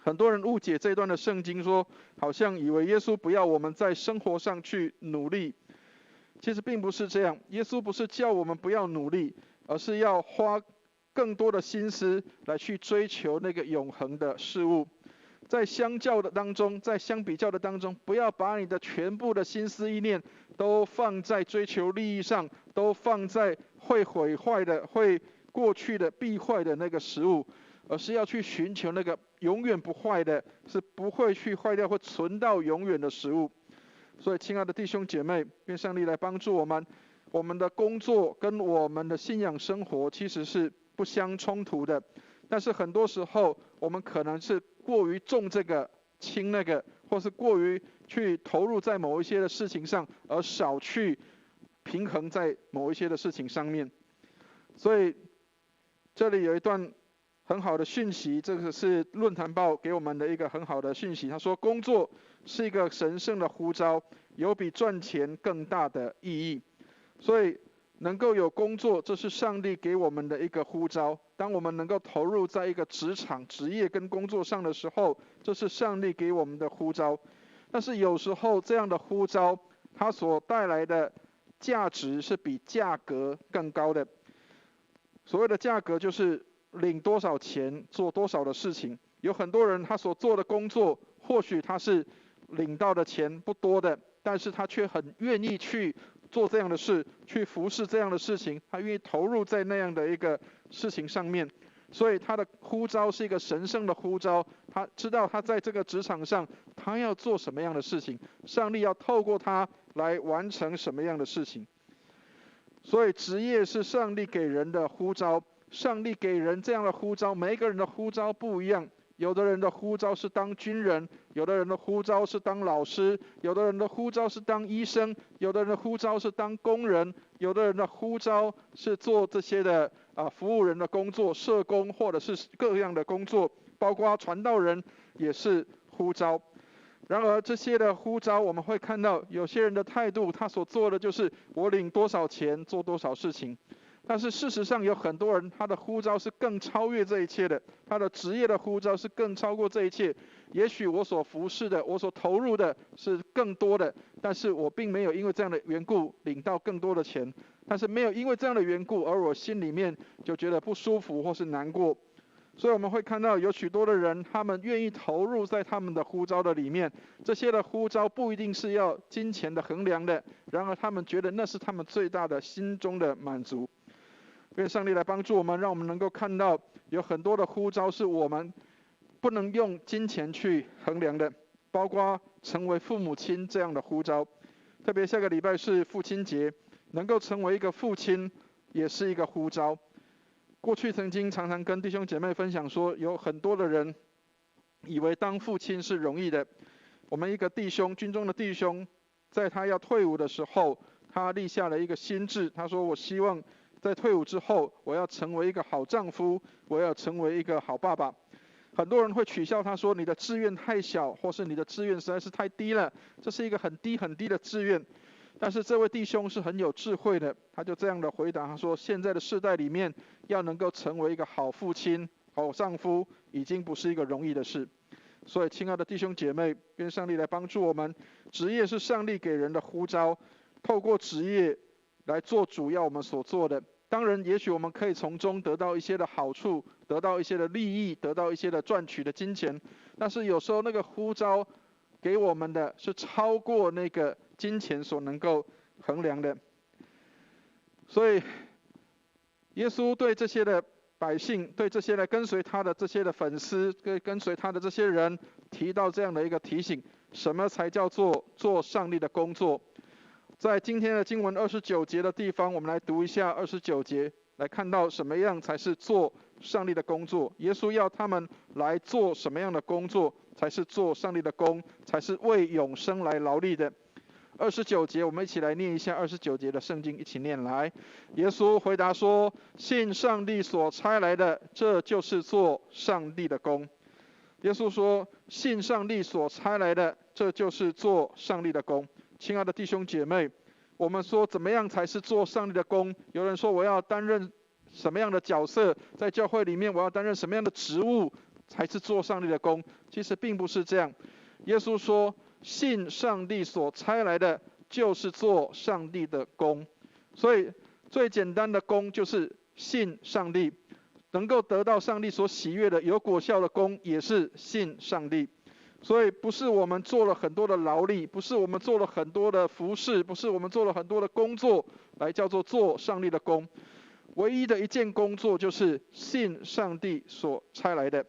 很多人误解这段的圣经说，好像以为耶稣不要我们在生活上去努力。其实并不是这样，耶稣不是叫我们不要努力，而是要花更多的心思来去追求那个永恒的事物。在相较的当中，在相比较的当中，不要把你的全部的心思意念都放在追求利益上，都放在会毁坏的、会过去的必坏的那个食物，而是要去寻求那个永远不坏的，是不会去坏掉，会存到永远的食物。所以，亲爱的弟兄姐妹，愿上帝来帮助我们。我们的工作跟我们的信仰生活其实是不相冲突的，但是很多时候我们可能是过于重这个轻那个，或是过于去投入在某一些的事情上，而少去平衡在某一些的事情上面。所以这里有一段很好的讯息，这个是论坛报给我们的一个很好的讯息。他说，工作是一个神圣的呼召，有比赚钱更大的意义。所以能够有工作，这是上帝给我们的一个呼召。当我们能够投入在一个职场、职业跟工作上的时候，这是上帝给我们的呼召。但是有时候这样的呼召，它所带来的价值是比价格更高的。所谓的价格，就是领多少钱做多少的事情。有很多人他所做的工作，或许他是领到的钱不多的，但是他却很愿意去做这样的事，去服侍这样的事情，他愿意投入在那样的一个事情上面。所以他的呼召是一个神圣的呼召，他知道他在这个职场上他要做什么样的事情，上帝要透过他来完成什么样的事情。所以职业是上帝给人的呼召，上帝给人这样的呼召，每一个人的呼召不一样。有的人的呼召是当军人，有的人的呼召是当老师，有的人的呼召是当医生，有的人的呼召是当工人，有的人的呼召是做这些的服务人的工作，社工或者是各样的工作，包括传道人也是呼召。然而这些的呼召，我们会看到有些人的态度，他所做的就是我领多少钱做多少事情。但是事实上有很多人，他的呼召是更超越这一切的，他的职业的呼召是更超过这一切。也许我所服侍的，我所投入的是更多的，但是我并没有因为这样的缘故领到更多的钱，但是没有因为这样的缘故而我心里面就觉得不舒服或是难过。所以我们会看到有许多的人，他们愿意投入在他们的呼召的里面，这些的呼召不一定是要金钱的衡量的，然而他们觉得那是他们最大的心中的满足。愿上帝来帮助我们，让我们能够看到有很多的呼召是我们不能用金钱去衡量的，包括成为父母亲这样的呼召。特别下个礼拜是父亲节，能够成为一个父亲也是一个呼召。过去曾经常常跟弟兄姐妹分享说，有很多的人以为当父亲是容易的。我们一个弟兄，军中的弟兄，在他要退伍的时候，他立下了一个心志，他说，我希望在退伍之后，我要成为一个好丈夫，我要成为一个好爸爸。很多人会取笑他说你的志愿太小，或是你的志愿实在是太低了，这是一个很低很低的志愿。但是这位弟兄是很有智慧的，他就这样的回答，他说现在的世代里面，要能够成为一个好父亲、好丈夫，已经不是一个容易的事。所以亲爱的弟兄姐妹，愿上帝来帮助我们，职业是上帝给人的呼召，透过职业来做主要我们所做的。当然也许我们可以从中得到一些的好处，得到一些的利益，得到一些的赚取的金钱，但是有时候那个呼召给我们的是超过那个金钱所能够衡量的。所以耶稣对这些的百姓，对这些来跟随他的这些的粉丝，跟随他的这些人，提到这样的一个提醒：什么才叫做上帝的工作？在今天的经文29节的地方，我们来读一下29节，来看到什么样才是做上帝的工作。耶稣要他们来做什么样的工作，才是做上帝的工，才是为永生来劳力的。29节，我们一起来念一下29节的圣经，一起念来。耶稣回答说：信上帝所差来的，这就是做上帝的工。耶稣说：信上帝所差来的，这就是做上帝的工。亲爱的弟兄姐妹，我们说怎么样才是做上帝的工？有人说我要担任什么样的角色，在教会里面我要担任什么样的职务才是做上帝的工？其实并不是这样。耶稣说，信上帝所差来的就是做上帝的工。所以最简单的工就是信上帝，能够得到上帝所喜悦的有果效的工也是信上帝。所以不是我们做了很多的劳力，不是我们做了很多的服事，不是我们做了很多的工作来叫做做上帝的工。唯一的一件工作就是信上帝所差来的。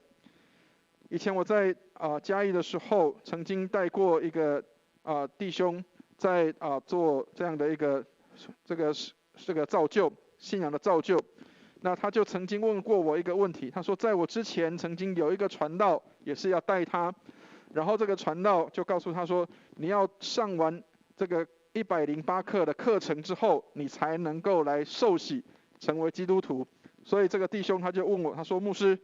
以前我在嘉义的时候，曾经带过一个弟兄在做这样的一个这个造就，信仰的造就。那他就曾经问过我一个问题，他说在我之前曾经有一个传道也是要带他，然后这个传道就告诉他说，你要上完这个108课的课程之后，你才能够来受洗成为基督徒。所以这个弟兄他就问我，他说牧师，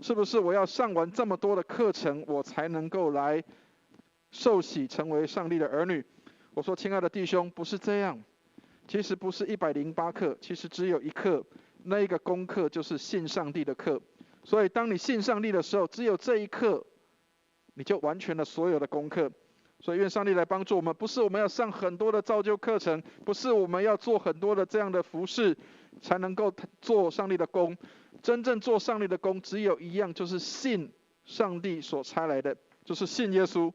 是不是我要上完这么多的课程，我才能够来受洗成为上帝的儿女？我说亲爱的弟兄，不是这样，其实不是108课，其实只有一课，那一个功课就是信上帝的课。所以当你信上帝的时候，只有这一课你就完全了所有的功课。所以愿上帝来帮助我们，不是我们要上很多的造就课程，不是我们要做很多的这样的服事才能够做上帝的工。真正做上帝的工只有一样，就是信上帝所差来的，就是信耶稣。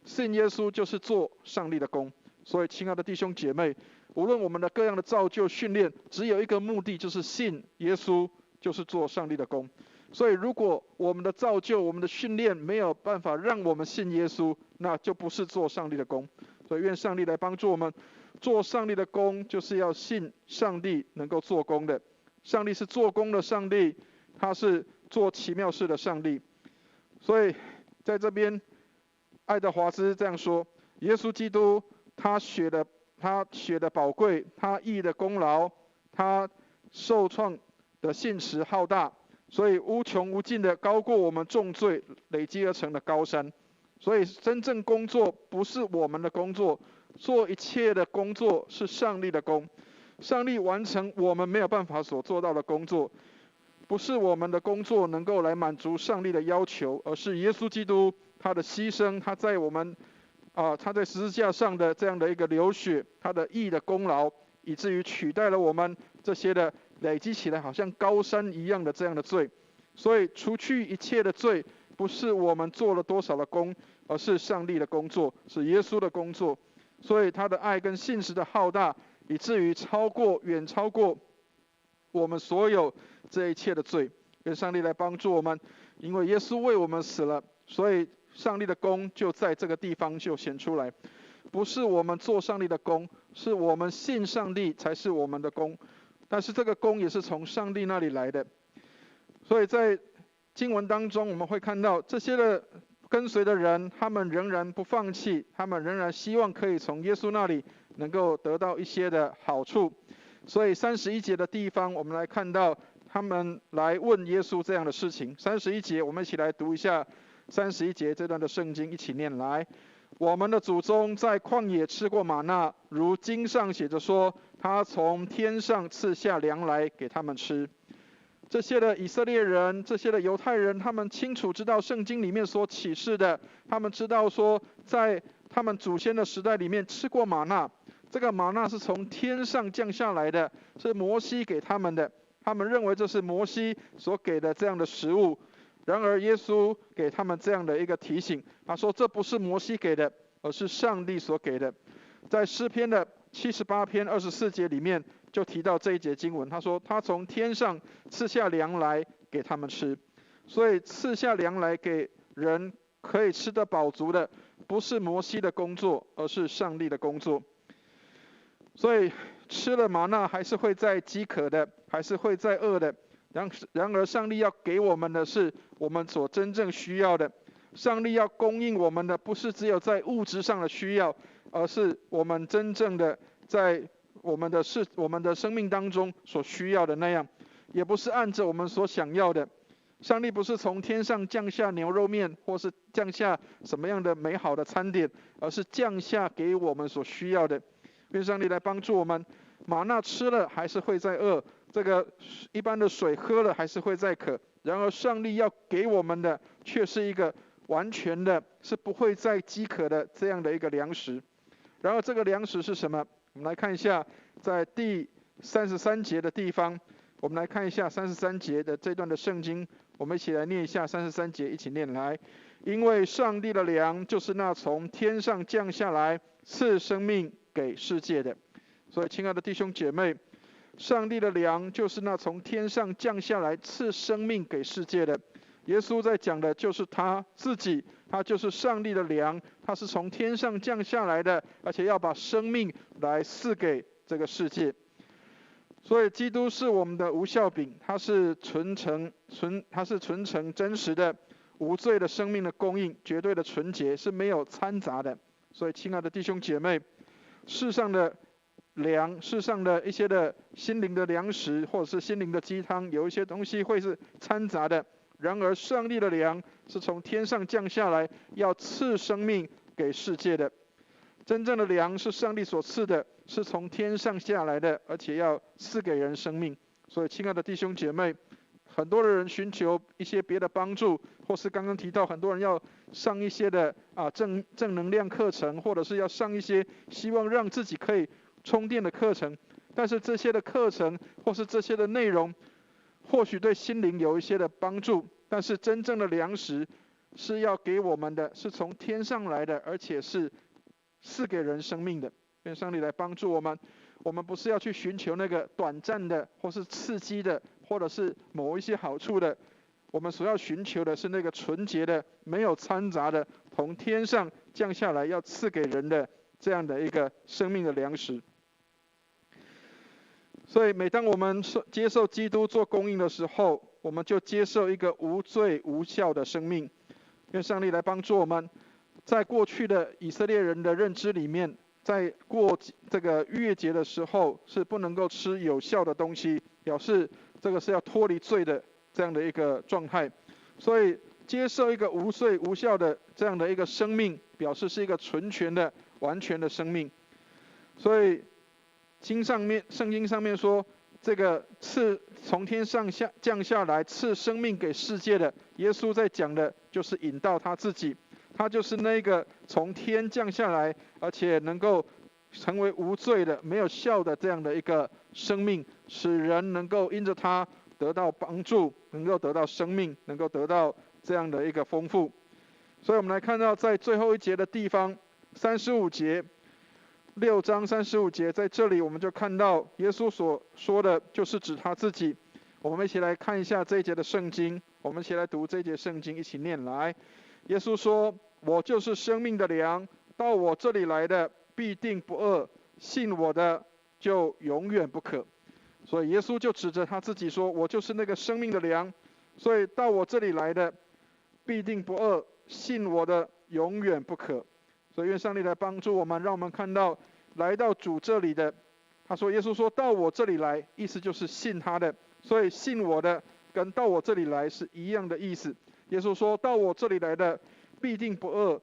信耶稣就是做上帝的工。所以亲爱的弟兄姐妹，无论我们的各样的造就训练，只有一个目的，就是信耶稣就是做上帝的工。所以如果我们的造就，我们的训练没有办法让我们信耶稣，那就不是做上帝的工。所以愿上帝来帮助我们，做上帝的工就是要信上帝能够做工的。上帝是做工的上帝，他是做奇妙事的上帝。所以在这边爱德华兹这样说，耶稣基督他血的宝贵，他义的功劳，他受创的信实浩大，所以无穷无尽的高过我们重罪累积而成的高山。所以真正工作不是我们的工作，做一切的工作是上帝的工。上帝完成我们没有办法所做到的工作，不是我们的工作能够来满足上帝的要求，而是耶稣基督他的牺牲，他在我们他在十字架上的这样的一个流血，他的义的功劳，以至于取代了我们这些的累积起来好像高山一样的这样的罪。所以除去一切的罪，不是我们做了多少的工，而是上帝的工作，是耶稣的工作。所以他的爱跟信实的浩大，以至于远超过我们所有这一切的罪。愿上帝来帮助我们，因为耶稣为我们死了，所以上帝的工就在这个地方就显出来。不是我们做上帝的工，是我们信上帝才是我们的工。但是这个工也是从上帝那里来的。所以在经文当中我们会看到，这些的跟随的人，他们仍然不放弃，他们仍然希望可以从耶稣那里能够得到一些的好处。所以31节的地方我们来看到，他们来问耶稣这样的事情。31节，我们一起来读一下31节这段的圣经，一起念来。我们的祖宗在旷野吃过玛纳，如经上写着说，他从天上赐下粮来给他们吃。这些的以色列人，这些的犹太人，他们清楚知道圣经里面所启示的，他们知道说，在他们祖先的时代里面吃过玛纳，这个玛纳是从天上降下来的，是摩西给他们的，他们认为这是摩西所给的这样的食物。然而耶稣给他们这样的一个提醒，他说这不是摩西给的，而是上帝所给的。在诗篇的78篇24节里面就提到这一节经文，他说他从天上赐下粮来给他们吃。所以赐下粮来给人可以吃得饱足的，不是摩西的工作，而是上帝的工作。所以吃了玛纳还是会再饥渴的，还是会再饿的。然而上帝要给我们的是我们所真正需要的，上帝要供应我们的不是只有在物质上的需要，而是我们真正的在我们的生命当中所需要的那样，也不是按着我们所想要的。上帝不是从天上降下牛肉面，或是降下什么样的美好的餐点，而是降下给我们所需要的。愿上帝来帮助我们，玛纳吃了还是会再饿，这个一般的水喝了还是会再渴。然而上帝要给我们的却是一个完全的，是不会再饥渴的这样的一个粮食。然后这个粮食是什么？我们来看一下，在第33节的地方，我们来看一下33节的这段的圣经，我们一起来念一下33节，一起念来。因为上帝的粮就是那从天上降下来赐生命给世界的。所以亲爱的弟兄姐妹，上帝的粮就是那从天上降下来赐生命给世界的。耶稣在讲的就是他自己，他就是上帝的粮，他是从天上降下来的，而且要把生命来赐给这个世界。所以基督是我们的无酵饼，他是纯诚真实的无罪的生命的供应，绝对的纯洁，是没有掺杂的。所以亲爱的弟兄姐妹，世上的粮，世上的一些的心灵的粮食，或者是心灵的鸡汤，有一些东西会是掺杂的。然而上帝的粮是从天上降下来，要赐生命给世界的。真正的粮是上帝所赐的，是从天上下来的，而且要赐给人生命。所以亲爱的弟兄姐妹，很多的人寻求一些别的帮助，或是刚刚提到很多人要上一些的正能量课程，或者是要上一些希望让自己可以充电的课程。但是这些的课程或是这些的内容或许对心灵有一些的帮助，但是真正的粮食是要给我们的，是从天上来的，而且是赐给人生命的。愿上帝来帮助我们，我们不是要去寻求那个短暂的，或是刺激的，或者是某一些好处的，我们所要寻求的是那个纯洁的，没有掺杂的，从天上降下来要赐给人的这样的一个生命的粮食。所以每当我们接受基督做供应的时候，我们就接受一个无罪无效的生命。愿上帝来帮助我们。在过去的以色列人的认知里面，在过这个逾越节的时候是不能够吃有效的东西，表示这个是要脱离罪的这样的一个状态。所以接受一个无罪无效的这样的一个生命，表示是一个纯全的完全的生命。所以圣经上面说，这个从天上降下来赐生命给世界的，耶稣在讲的就是引到他自己，他就是那个从天降下来，而且能够成为无罪的、没有效的这样的一个生命，使人能够因着他得到帮助，能够得到生命，能够得到这样的一个丰富。所以我们来看到在最后一节的地方，35节，6章35节，在这里我们就看到耶稣所说的就是指他自己。我们一起来看一下这一节的圣经，我们一起来读这一节圣经，一起念来。耶稣说，我就是生命的粮，到我这里来的必定不饿，信我的就永远不渴。所以耶稣就指着他自己说，我就是那个生命的粮，所以到我这里来的必定不饿，信我的永远不渴。所以愿上帝来帮助我们，让我们看到来到主这里的，他说耶稣说到我这里来，意思就是信他的，所以信我的跟到我这里来是一样的意思。耶稣说到我这里来的必定不饿，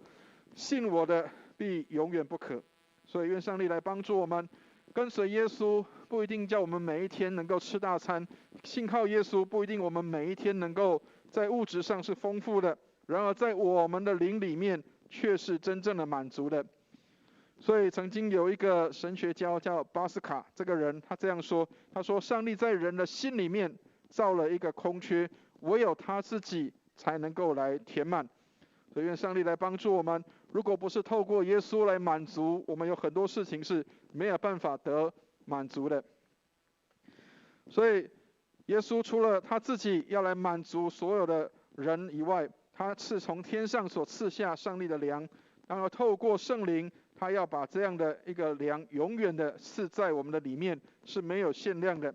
信我的必永远不渴。所以愿上帝来帮助我们，跟随耶稣不一定叫我们每一天能够吃大餐，信靠耶稣不一定我们每一天能够在物质上是丰富的，然而在我们的灵里面却是真正的满足的。所以曾经有一个神学家叫巴斯卡，这个人他这样说，他说上帝在人的心里面造了一个空缺，唯有他自己才能够来填满。所以愿上帝来帮助我们，如果不是透过耶稣来满足，我们有很多事情是没有办法得满足的。所以耶稣除了他自己要来满足所有的人以外，他是从天上所赐下上帝的粮，然后透过圣灵，他要把这样的一个粮永远的赐在我们的里面，是没有限量的。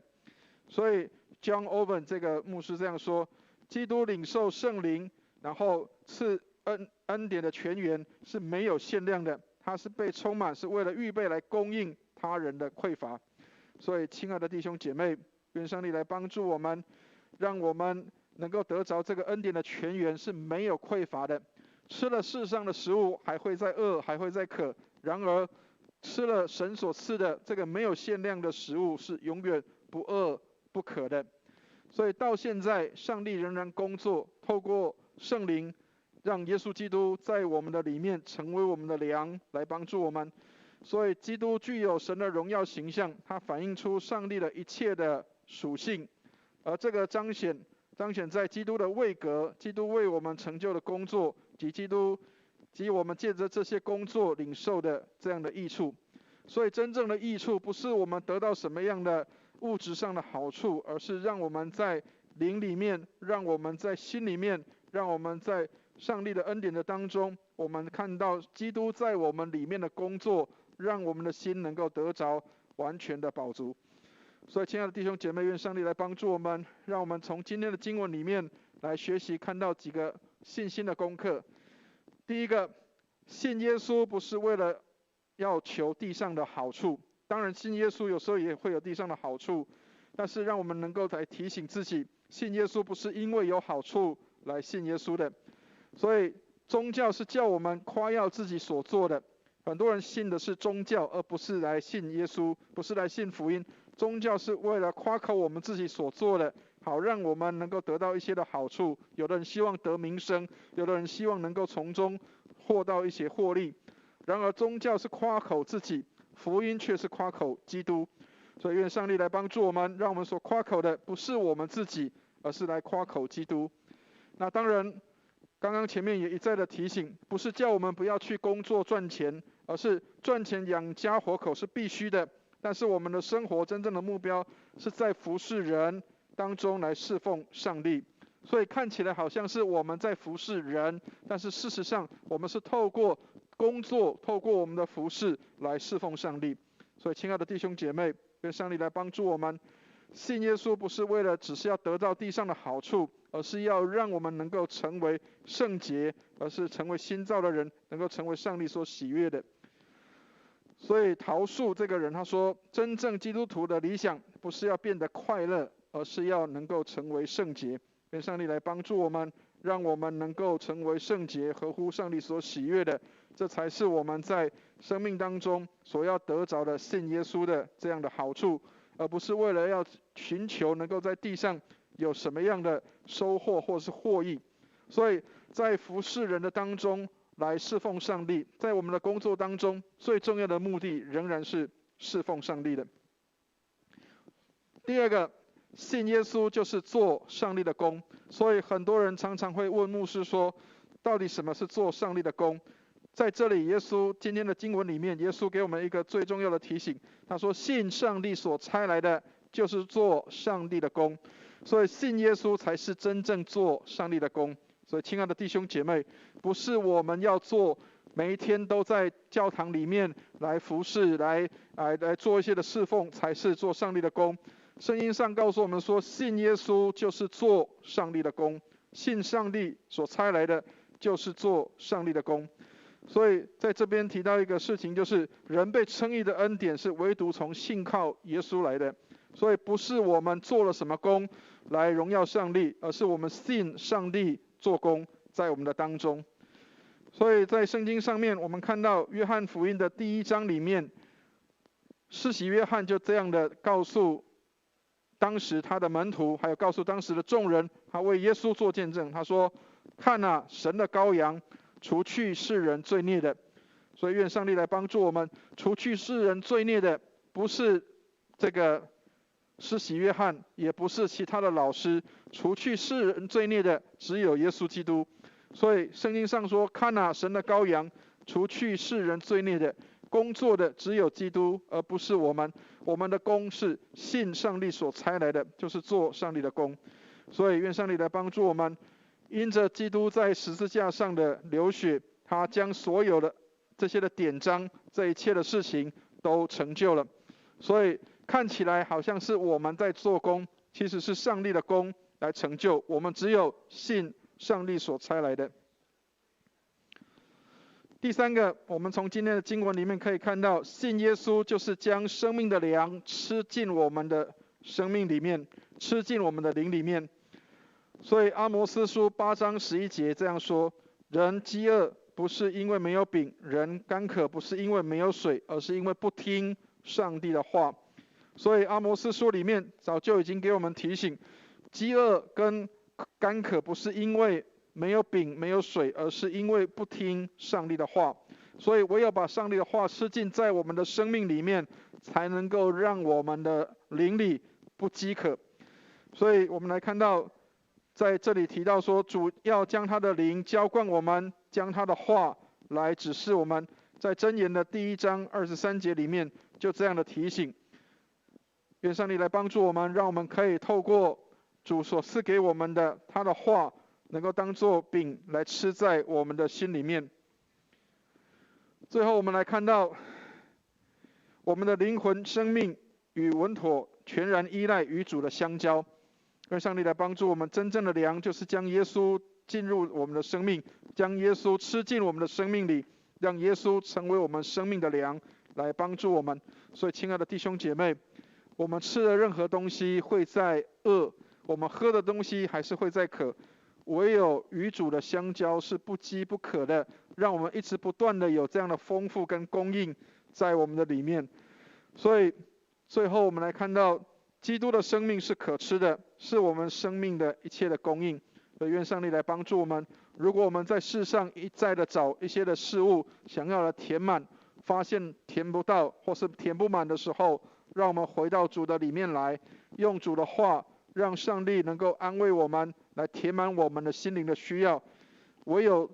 所以 John Owen 这个牧师这样说，基督领受圣灵，然后赐恩典的泉源是没有限量的，它是被充满，是为了预备来供应他人的匮乏。所以亲爱的弟兄姐妹，愿上帝来帮助我们，让我们能够得着这个恩典的泉源是没有匮乏的。吃了世上的食物还会再饿，还会再渴，然而吃了神所赐的这个没有限量的食物是永远不饿不渴的。所以到现在上帝仍然工作，透过圣灵让耶稣基督在我们的里面成为我们的粮，来帮助我们。所以基督具有神的荣耀形象，它反映出上帝的一切的属性，而这个彰显在基督的位格，基督为我们成就的工作，及我们借着这些工作领受的这样的益处。所以真正的益处不是我们得到什么样的物质上的好处，而是让我们在灵里面，让我们在心里面，让我们在上帝的恩典的当中，我们看到基督在我们里面的工作，让我们的心能够得着完全的饱足。所以亲爱的弟兄姐妹，愿上帝来帮助我们，让我们从今天的经文里面来学习，看到几个信心的功课。第一个，信耶稣不是为了要求地上的好处，当然信耶稣有时候也会有地上的好处，但是让我们能够来提醒自己，信耶稣不是因为有好处来信耶稣的。所以宗教是叫我们夸耀自己所做的，很多人信的是宗教，而不是来信耶稣，不是来信福音。宗教是为了夸口我们自己所做的，好让我们能够得到一些的好处。有的人希望得名声，有的人希望能够从中获到一些获利。然而宗教是夸口自己，福音却是夸口基督。所以愿上帝来帮助我们，让我们所夸口的不是我们自己，而是来夸口基督。那当然刚刚前面也一再的提醒，不是叫我们不要去工作赚钱，而是赚钱养家活口是必须的，但是我们的生活真正的目标是在服侍人当中来侍奉上帝。所以看起来好像是我们在服侍人，但是事实上我们是透过工作，透过我们的服侍来侍奉上帝。所以亲爱的弟兄姐妹，愿上帝来帮助我们，信耶稣不是为了只是要得到地上的好处，而是要让我们能够成为圣洁，而是成为新造的人，能够成为上帝所喜悦的。所以陶树这个人他说，真正基督徒的理想不是要变得快乐，而是要能够成为圣洁。愿上帝来帮助我们，让我们能够成为圣洁，合乎上帝所喜悦的，这才是我们在生命当中所要得着的信耶稣的这样的好处，而不是为了要寻求能够在地上有什么样的收获或是获益。所以在服侍人的当中来侍奉上帝，在我们的工作当中最重要的目的仍然是侍奉上帝的。第二个，信耶稣就是做上帝的工。所以很多人常常会问牧师说，到底什么是做上帝的工？在这里耶稣今天的经文里面，耶稣给我们一个最重要的提醒，他说信上帝所差来的就是做上帝的工。所以信耶稣才是真正做上帝的工。所以亲爱的弟兄姐妹，不是我们要做每一天都在教堂里面来服侍，来做一些的侍奉才是做上帝的工。圣经上告诉我们说，信耶稣就是做上帝的工，信上帝所差来的就是做上帝的工。所以在这边提到一个事情，就是人被称义的恩典是唯独从信靠耶稣来的。所以不是我们做了什么工，来荣耀上帝，而是我们信上帝做工在我们的当中。所以在圣经上面，我们看到约翰福音的第1章里面，施洗约翰就这样的告诉当时他的门徒，还有告诉当时的众人，他为耶稣做见证。他说：“看啊，神的羔羊，除去世人罪孽的。”所以愿上帝来帮助我们，除去世人罪孽的，不是这个施洗约翰，也不是其他的老师，除去世人罪孽的只有耶稣基督。所以圣经上说：“看啊，神的羔羊，除去世人罪孽的。”工作的只有基督，而不是我们。我们的工是信上帝所差来的，就是做上帝的工。所以愿上帝来帮助我们，因着基督在十字架上的流血，他将所有的这些的典章，这一切的事情都成就了。所以看起来好像是我们在做工，其实是上帝的工来成就。我们只有信上帝所差来的。第3个，我们从今天的经文里面可以看到，信耶稣就是将生命的粮吃进我们的生命里面，吃进我们的灵里面。所以阿摩司书8章11节这样说：“人饥饿不是因为没有饼，人干渴不是因为没有水，而是因为不听上帝的话。”所以阿摩司书里面早就已经给我们提醒，饥饿跟干渴不是因为没有饼没有水，而是因为不听上帝的话。所以唯有把上帝的话吃进在我们的生命里面，才能够让我们的灵里不饥渴。所以我们来看到在这里提到说，主要将他的灵浇灌我们，将他的话来指示我们。在箴言的第1章23节里面就这样的提醒。愿上帝来帮助我们，让我们可以透过主所赐给我们的他的话，能够当作饼来吃在我们的心里面。最后我们来看到，我们的灵魂生命与稳妥全然依赖与主的相交。愿上帝来帮助我们，真正的粮就是将耶稣进入我们的生命，将耶稣吃进我们的生命里，让耶稣成为我们生命的粮，来帮助我们。所以亲爱的弟兄姐妹，我们吃的任何东西会在饿，我们喝的东西还是会在渴，唯有与主的相交是不饥不渴的，让我们一直不断的有这样的丰富跟供应在我们的里面。所以最后我们来看到，基督的生命是可吃的，是我们生命的一切的供应。所以愿上帝来帮助我们，如果我们在世上一再的找一些的事物，想要来填满，发现填不到或是填不满的时候，让我们回到主的里面来，用主的话，让上帝能够安慰我们，来填满我们的心灵的需要。唯有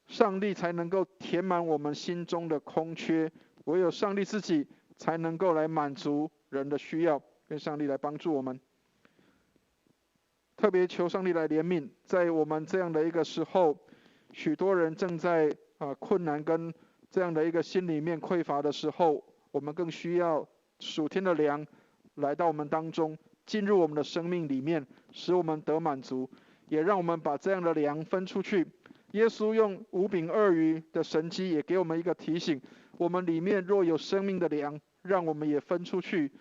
上帝才能够填满我们心中的空缺，唯有上帝自己才能够来满足人的需要。愿上帝来帮助我们，特别求上帝来怜悯，在我们这样的一个时候，许多人正在困难跟这样的一个心里面匮乏的时候，我们更需要属天的粮来到我们当中，进入我们的生命里面，使我们得满足，也让我们把这样的粮分出去。耶稣用5饼2鱼的神迹也给我们一个提醒，我们里面若有生命的粮，让我们也分出去，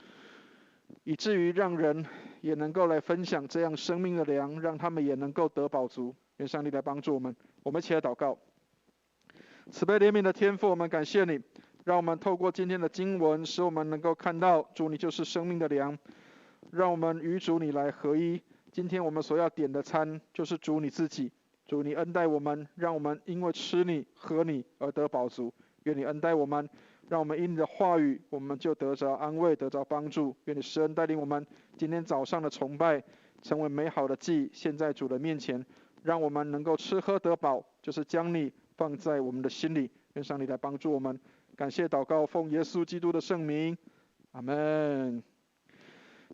以至于让人也能够来分享这样生命的粮，让他们也能够得饱足。愿上帝来帮助我们，我们一起来祷告。慈悲怜悯的天父，我们感谢你，让我们透过今天的经文，使我们能够看到主你就是生命的粮，让我们与主你来合一。今天我们所要点的餐就是主你自己，主你恩待我们，让我们因为吃你喝你而得饱足。愿你恩待我们，让我们因你的话语，我们就得着安慰，得着帮助。愿你施恩带领我们，今天早上的崇拜成为美好的祭，献在主的面前，让我们能够吃喝得饱，就是将你放在我们的心里。愿上帝来帮助我们。感谢祷告，奉耶稣基督的圣名，阿们。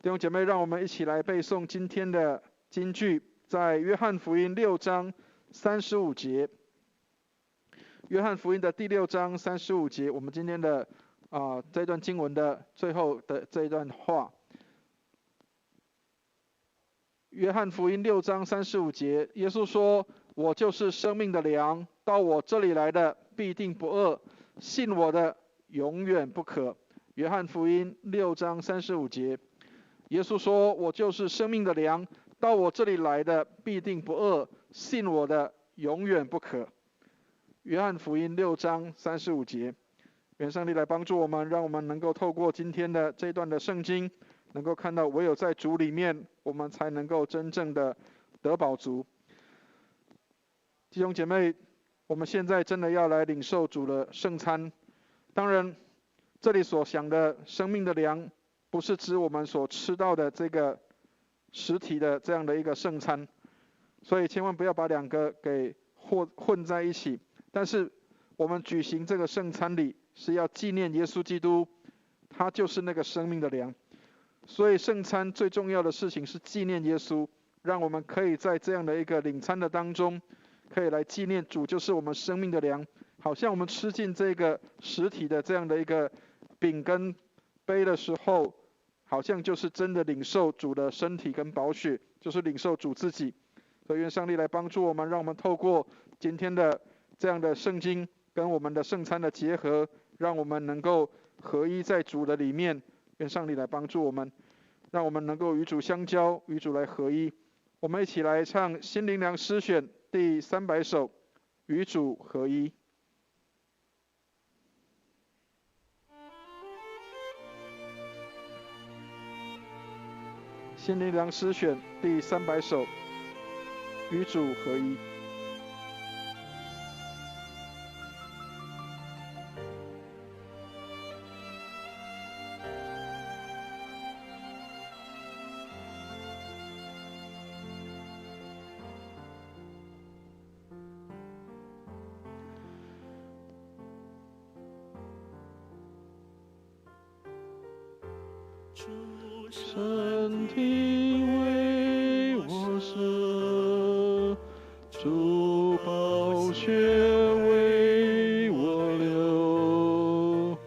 弟兄姐妹，让我们一起来背诵今天的金句，在约翰福音6章35节。约翰福音的第6章35节，我们今天的这段经文的最后的这一段话。约翰福音6章35节，耶稣说：“我就是生命的粮，到我这里来的必定不饿，信我的永远不渴。”约翰福音6章35节。耶稣说：“我就是生命的粮，到我这里来的必定不饿，信我的永远不渴。”约翰福音6章35节。愿上帝来帮助我们，让我们能够透过今天的这段的圣经，能够看到唯有在主里面，我们才能够真正的得饱足。弟兄姐妹，我们现在真的要来领受主的圣餐。当然，这里所想的生命的粮，不是指我们所吃到的这个实体的这样的一个圣餐，所以千万不要把两个给混在一起。但是我们举行这个圣餐礼，是要纪念耶稣基督，他就是那个生命的粮。所以圣餐最重要的事情是纪念耶稣，让我们可以在这样的一个领餐的当中，可以来纪念主就是我们生命的粮。好像我们吃进这个实体的这样的一个饼跟杯的时候，好像就是真的领受主的身体跟宝血，就是领受主自己。所以愿上帝来帮助我们，让我们透过今天的这样的圣经跟我们的圣餐的结合，让我们能够合一在主的里面。愿上帝来帮助我们，让我们能够与主相交，与主来合一。我们一起来唱心灵粮诗选第300首，与主合一。心灵粮诗选第300首，与主合一。身体为我舍，主宝血为我流，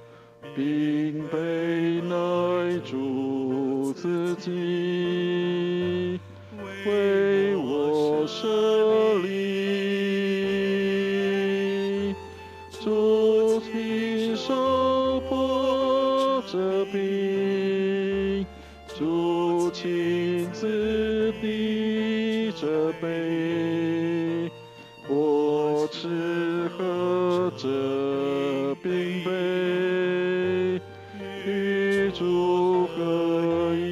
并被乃主自己为我舍离，主亲手破这饼，主亲自递这杯，我吃喝这饼杯，与主合一。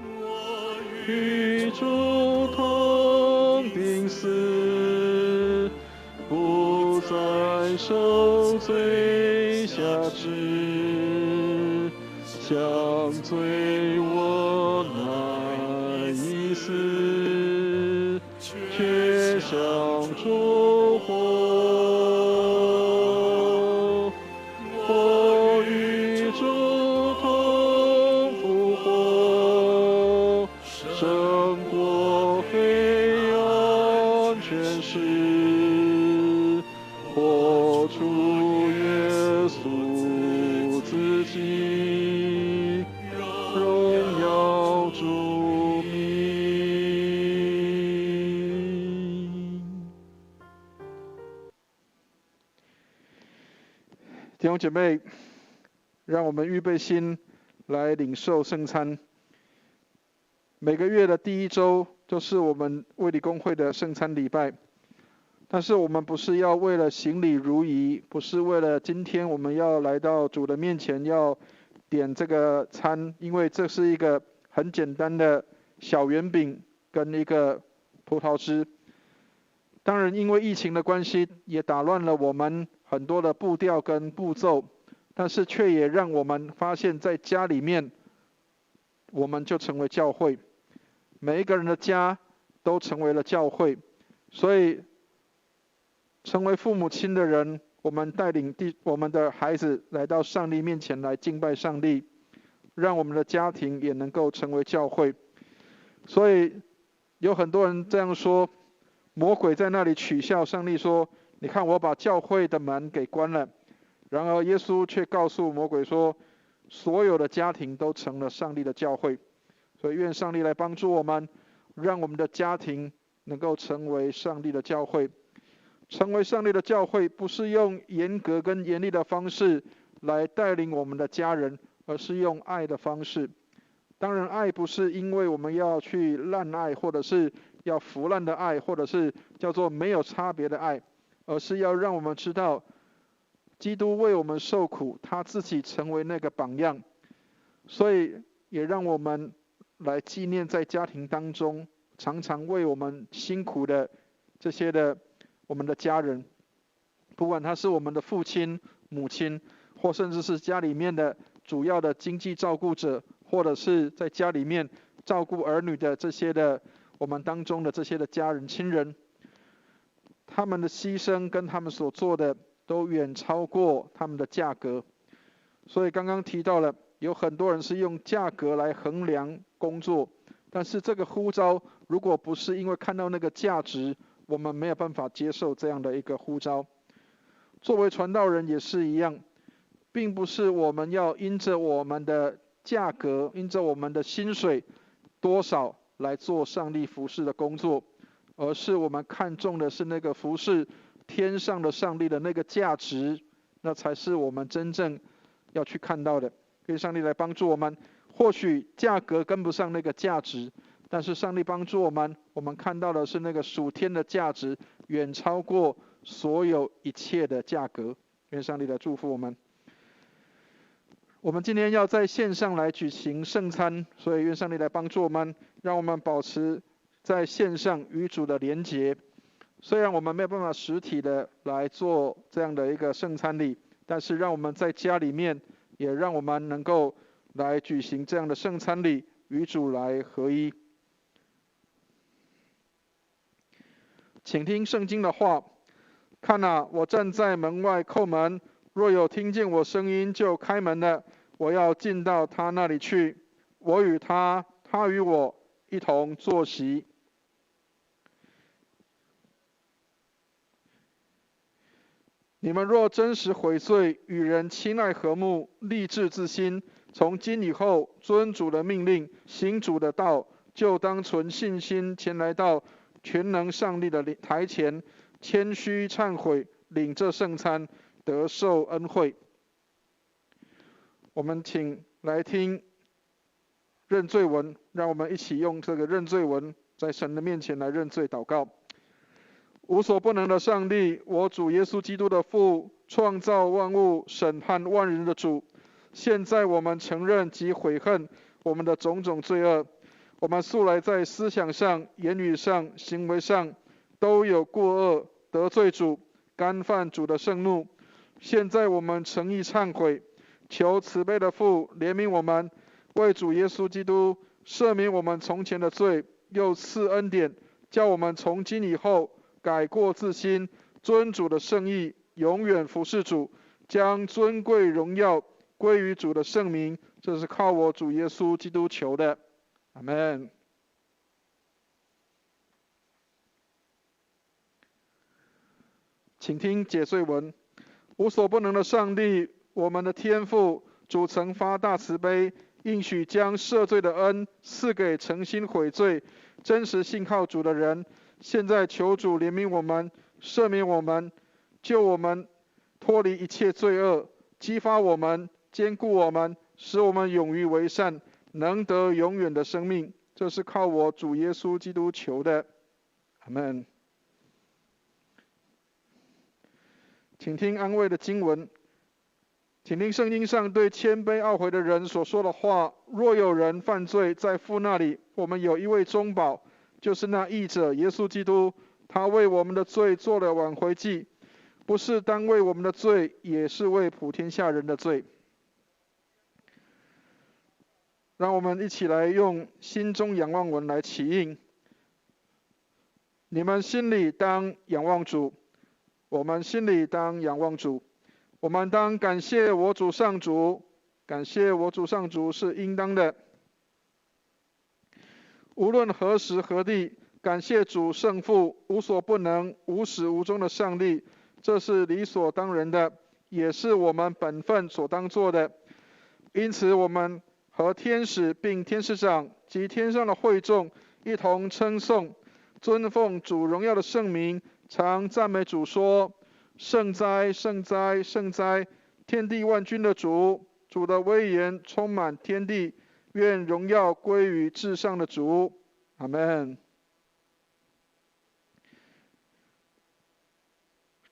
我与主同病死，不再受罪下治，相罪我难以死，却向主活。我与主同复活，胜过黑暗权势，活出耶稣自己，荣耀主名。弟兄姐妹，让我们预备心来领受圣餐。每个月的第1周就是我们卫理公会的圣餐礼拜，但是我们不是要为了行礼如仪，不是为了今天我们要来到主的面前要点这个餐，因为这是一个很简单的小圆饼跟一个葡萄汁。当然因为疫情的关系，也打乱了我们很多的步调跟步骤，但是却也让我们发现在家里面，我们就成为教会，每一个人的家都成为了教会。所以成为父母亲的人，我们带领我们的孩子来到上帝面前来敬拜上帝，让我们的家庭也能够成为教会。所以有很多人这样说，魔鬼在那里取笑上帝说，你看我把教会的门给关了。然而耶稣却告诉魔鬼说，所有的家庭都成了上帝的教会。所以愿上帝来帮助我们，让我们的家庭能够成为上帝的教会。成为上帝的教会，不是用严格跟严厉的方式来带领我们的家人，而是用爱的方式。当然，爱不是因为我们要去滥爱，或者是要腐烂的爱，或者是叫做没有差别的爱，而是要让我们知道，基督为我们受苦，他自己成为那个榜样，所以也让我们来纪念在家庭当中常常为我们辛苦的这些的我们的家人，不管他是我们的父亲、母亲，或甚至是家里面的主要的经济照顾者，或者是在家里面照顾儿女的这些的我们当中的这些的家人亲人，他们的牺牲跟他们所做的都远超过他们的价格。所以刚刚提到了，有很多人是用价格来衡量工作，但是这个呼召如果不是因为看到那个价值，我们没有办法接受这样的一个呼召。作为传道人也是一样，并不是我们要因着我们的价格，因着我们的薪水多少来做上帝服事的工作，而是我们看重的是那个服事天上的上帝的那个价值，那才是我们真正要去看到的。愿上帝来帮助我们，或许价格跟不上那个价值，但是上帝帮助我们，我们看到的是那个属天的价值远超过所有一切的价格。愿上帝来祝福我们。我们今天要在线上来举行圣餐，所以愿上帝来帮助我们，让我们保持在线上与主的连结。虽然我们没有办法实体的来做这样的一个圣餐礼，但是让我们在家里面，也让我们能够来举行这样的圣餐礼，与主来合一。请听圣经的话，看啊，我站在门外叩门，若有听见我声音就开门的，我要进到他那里去，我与他，他与我一同坐席。你们若真实悔罪，与人亲爱和睦，立志自新，从今以后遵主的命令，行主的道，就当存信心前来到全能上帝的台前，谦虚忏悔，领这圣餐，得受恩惠。我们请来听认罪文，让我们一起用这个认罪文在神的面前来认罪祷告。无所不能的上帝，我主耶稣基督的父，创造万物、审判万人的主，现在我们承认及悔恨我们的种种罪恶，我们素来在思想上、言语上、行为上都有过恶，得罪主，干犯主的圣怒。现在我们诚意忏悔，求慈悲的父怜悯我们，为主耶稣基督赦免我们从前的罪，又赐恩典，叫我们从今以后改过自新，尊主的圣意，永远服侍主，将尊贵荣耀归于主的圣名。这是靠我主耶稣基督求的，阿们。请听解罪文。无所不能的上帝，我们的天父，主曾发大慈悲，应许将赦罪的恩赐给诚心悔罪、真实信靠主的人。现在求主怜悯我们，赦免我们，救我们脱离一切罪恶，激发我们，坚固我们，使我们勇于为善，能得永远的生命。这是靠我主耶稣基督求的，阿们。请听安慰的经文，请听圣经上对谦卑懊悔的人所说的话。若有人犯罪，在父那里，我们有一位中保，就是那义者耶稣基督，他为我们的罪做了挽回祭，不是单为我们的罪，也是为普天下人的罪。让我们一起来用心中仰望文来起应。你们心里当仰望主，我们心里当仰望主，我们当感谢我主上主，感谢我主上主是应当的。无论何时何地，感谢主圣父，无所不能、无始无终的上帝，这是理所当然的，也是我们本分所当做的。因此，我们和天使并天使长及天上的会众一同称颂，尊奉主荣耀的圣名，常赞美主说：圣哉，圣哉，圣哉！天地万军的主主的威严充满天地，愿荣耀归于至上的主。阿们。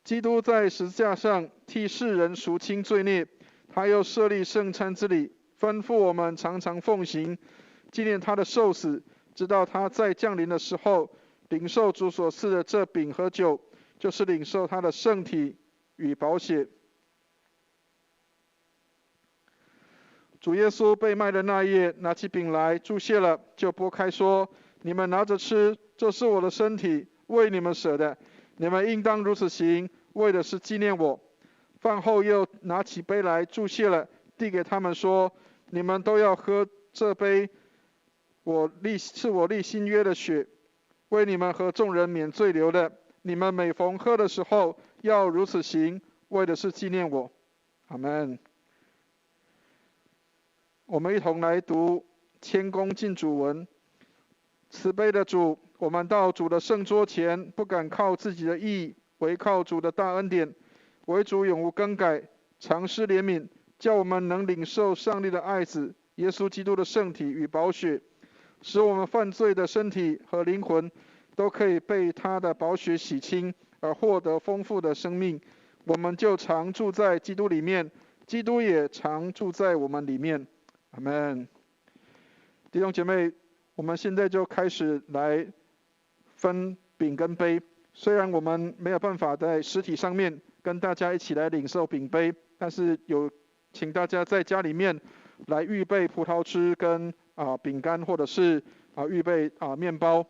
基督在十字架上替世人赎清罪孽，他又设立圣餐之礼，吩咐我们常常奉行，纪念他的受死，直到他再降临的时候，领受主所赐的这饼和酒，就是领受他的圣体与宝血。主耶稣被卖的那夜，拿起饼来，祝谢了，就拨开说：“你们拿着吃，这是我的身体，为你们舍的。你们应当如此行，为的是纪念我。”饭后又拿起杯来，祝谢了，递给他们说：“你们都要喝这杯，是我立新约的血，为你们和众人免罪流的。你们每逢喝的时候，要如此行，为的是纪念我。”阿们。我们一同来读谦恭敬主文。慈悲的主，我们到主的圣桌前，不敢靠自己的义，唯靠主的大恩典。唯主永无更改，常施怜悯，叫我们能领受上帝的爱子耶稣基督的圣体与宝血，使我们犯罪的身体和灵魂都可以被他的宝血洗清，而获得丰富的生命。我们就常住在基督里面，基督也常住在我们里面。阿们。弟兄姐妹，我们现在就开始来分饼跟杯。虽然我们没有办法在实体上面跟大家一起来领受饼杯，但是请大家在家里面来预备葡萄汁跟饼干，或者是预备面包。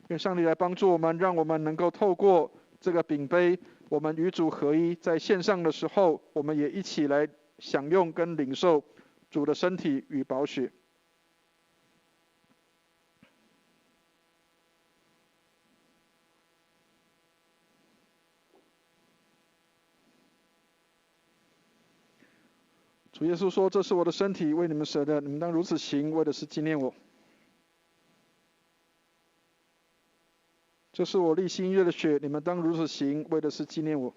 愿上帝来帮助我们，让我们能够透过这个饼杯，我们与主合一。在线上的时候，我们也一起来享用跟领受主的身体与宝血。主耶稣说：“这是我的身体，为你们舍的，你们当如此行，为的是纪念我。这是我立新约的血，你们当如此行，为的是纪念我。”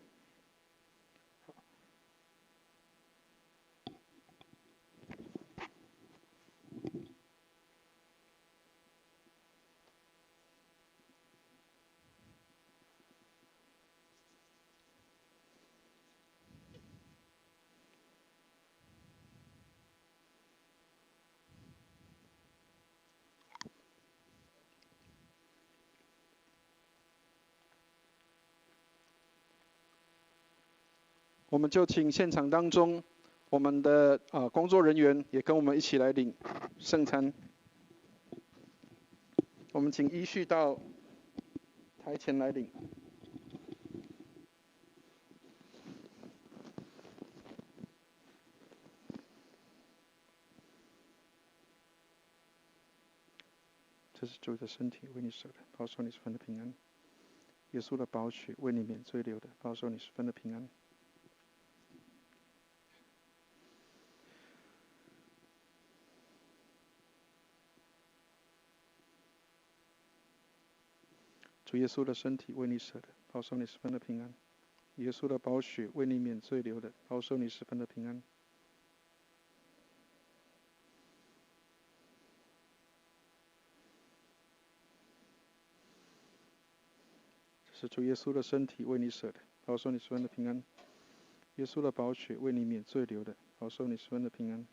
我们就请现场当中我们的工作人员也跟我们一起来领圣餐。我们请依序到台前来领。这是主的身体，为你舍的，保守你十分的平安。耶稣的宝血，为你免罪流的，保守你十分的平安。主耶稣的身体，为你舍的，保守你十分的平安。耶稣的宝血，为你免罪流的，保守你十分的平安。这是主耶稣的身体，为你舍的，保守你十分的平安。耶稣的宝血，为你免罪流的，保守你十分的平安。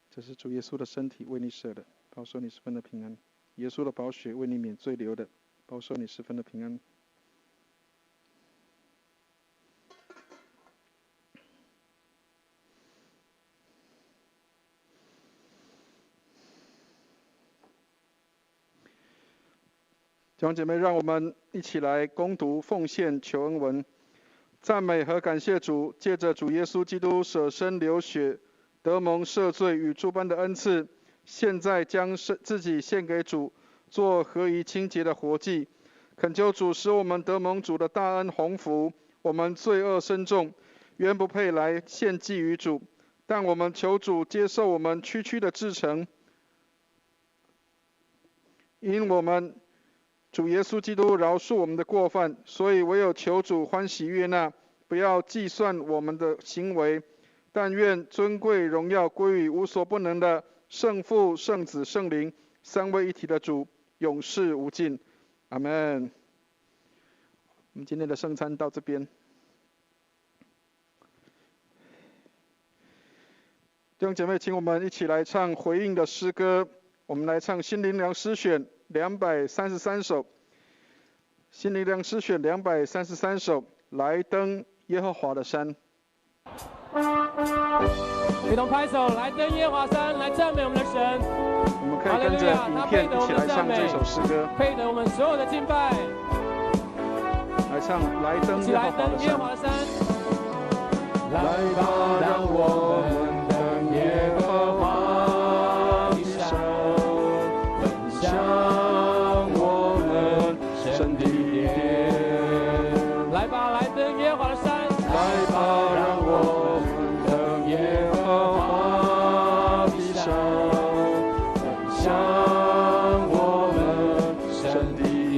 这是主耶稣的身体，为你舍的，保守你十分的平安。耶稣的宝血，为你免罪流的，保守你十分的平安。弟兄姐妹，让我们一起来攻读奉献求恩文，赞美和感谢主，借着主耶稣基督舍身流血，得蒙赦罪与诸般的恩赐，现在将自己献给主，做合宜清洁的活祭。恳求主使我们得蒙主的大恩鸿福。我们罪恶深重，原不配来献祭于主，但我们求主接受我们区区的至诚，因我们主耶稣基督饶恕我们的过犯，所以唯有求主欢喜悦纳，不要计算我们的行为，但愿尊贵荣耀归于无所不能的圣父、圣子、圣灵三位一体的主，永世无尽。阿们。我们今天的圣餐到这边。弟兄姐妹，请我们一起来唱回应的诗歌。我们来唱新灵粮诗选233首，新灵粮诗选233首，来登耶和华的山。一同拍手，来登耶和华山，来赞美我们的神。我们可以跟着影片一起来唱这首诗歌，配得我们所有的敬拜。来唱来登耶和华的山。来吧，让我们登耶和华的山，奔向我们神的殿。来吧，来登耶和华的山。来吧，让我们登耶和华的山，奔向我们神的殿。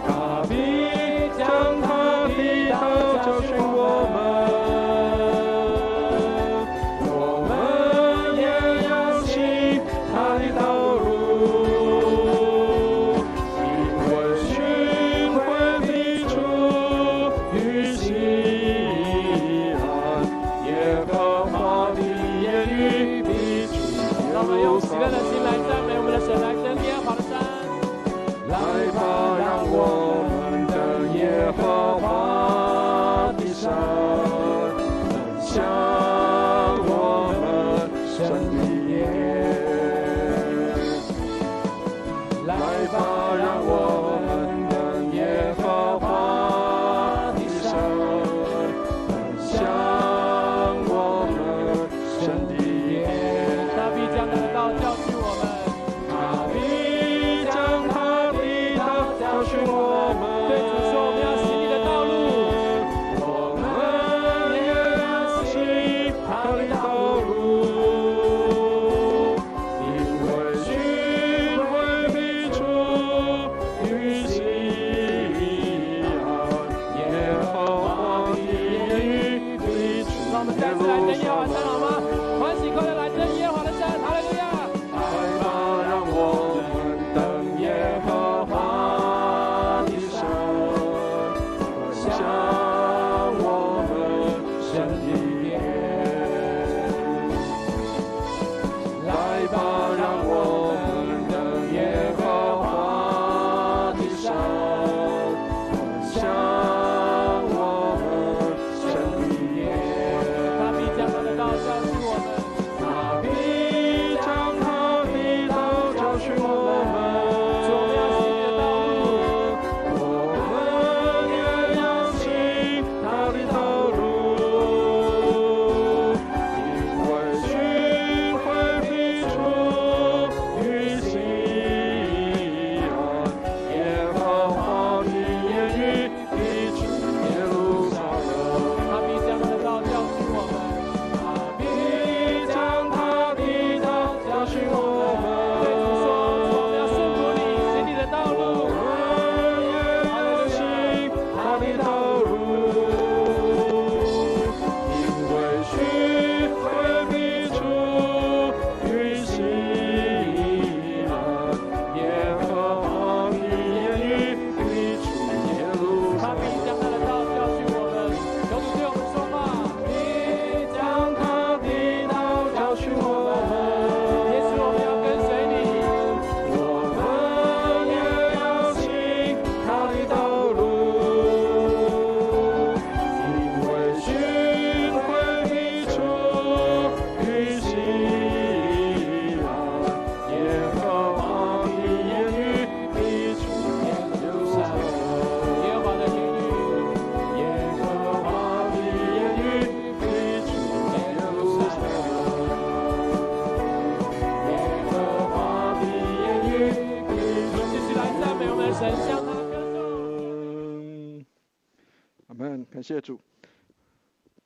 他必将他的道教训我们，我们也要行他的道路，因为训诲必出于西安，耶和华的言语必出。让我们用喜乐的心来赞美我们的神，来登耶和华的山。来吧，让我们登耶和华的山，奔向我们神的殿。来吧，让我们登耶和华的山，奔向我们神的殿。他必将他的道教训我们，他必将他的道教训我们。对主说，我们要行你的道路，我们也要行他的道路，因为训诲必出于西安，耶和华的言语必出。让我们再次来登耶和华山好吗？欢喜快乐来登耶和华的山，哈利路亚！来吧，让我们登耶和华的山，奔向我们神的殿。来吧，让我们登耶和华的山，奔向我们神的殿。他必将他的道教训我们，他必将他的道教训我们。主，我们要行你的道路，我们也要行他的道路，因为训诲必出于西安，耶和华的言语必出耶路撒冷。他必将他的道教训我们，他必将他的道教训我们。对主说，我们要顺服你，行你的道路，我们也要行他的道路，因为训诲必出于西安，耶和华的言语必出耶路撒冷。他必将他的道教训我们，求主对我们说话。必将他的道教训我们，耶稣，我们要跟随你，我们也要行他的道路，因为训诲必出于西安，耶和华的言语必出耶路撒冷。耶和华的言语，耶和华的言语必出耶路撒冷。耶和华的言语必出。继续来赞美我们的神，向他歌颂。阿们，感谢主。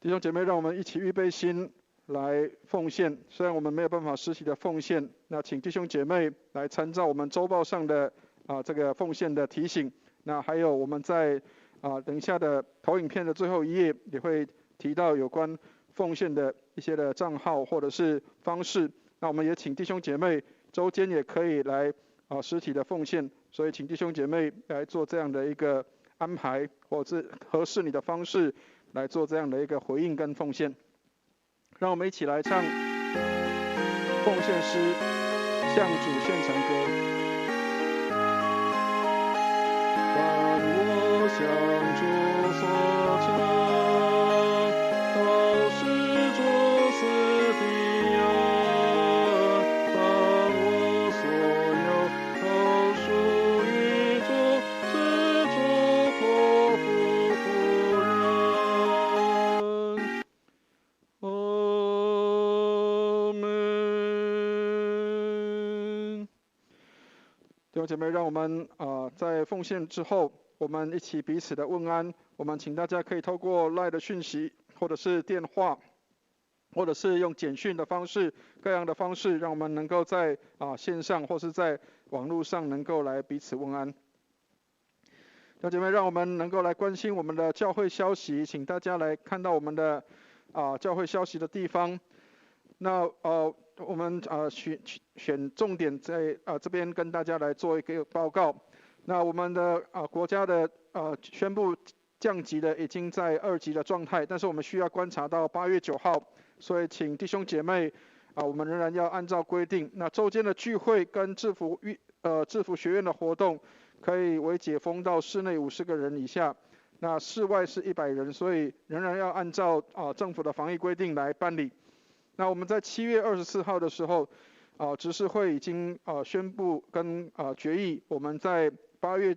弟兄姐妹，让我们一起预备心，来奉献。虽然我们没有办法实体的奉献，那请弟兄姐妹来参照我们周报上的这个奉献的提醒。那还有我们在等一下的投影片的最后一页也会提到有关奉献的一些的账号或者是方式。那我们也请弟兄姐妹周间也可以来实体的奉献，所以请弟兄姐妹来做这样的一个安排，或者是合适你的方式来做这样的一个回应跟奉献。让我们一起来唱奉献诗，向主献成歌。但我向主所求，都是主赐的恩，但我所有都属于主，是主托付仆人。阿门。弟兄姐妹，让我们在奉献之后，我们一起彼此的问安。我们请大家可以透过 LINE 的讯息，或者是电话，或者是用简讯的方式，各样的方式，让我们能够在线上或是在网络上能够来彼此问安。弟兄姐妹，让我们能够来关心我们的教会消息，请大家来看到我们的教会消息的地方。那我们选重点在这边跟大家来做一个报告。那我们的国家的宣布降级的已经在2级的状态，但是我们需要观察到8月9号，所以请弟兄姐妹我们仍然要按照规定。那周间的聚会跟制服学院的活动可以为解封到室内50个人以下，那室外是100人，所以仍然要按照政府的防疫规定来办理。那我们在7月24号的时候，执事会已经宣布跟决议，我们在8月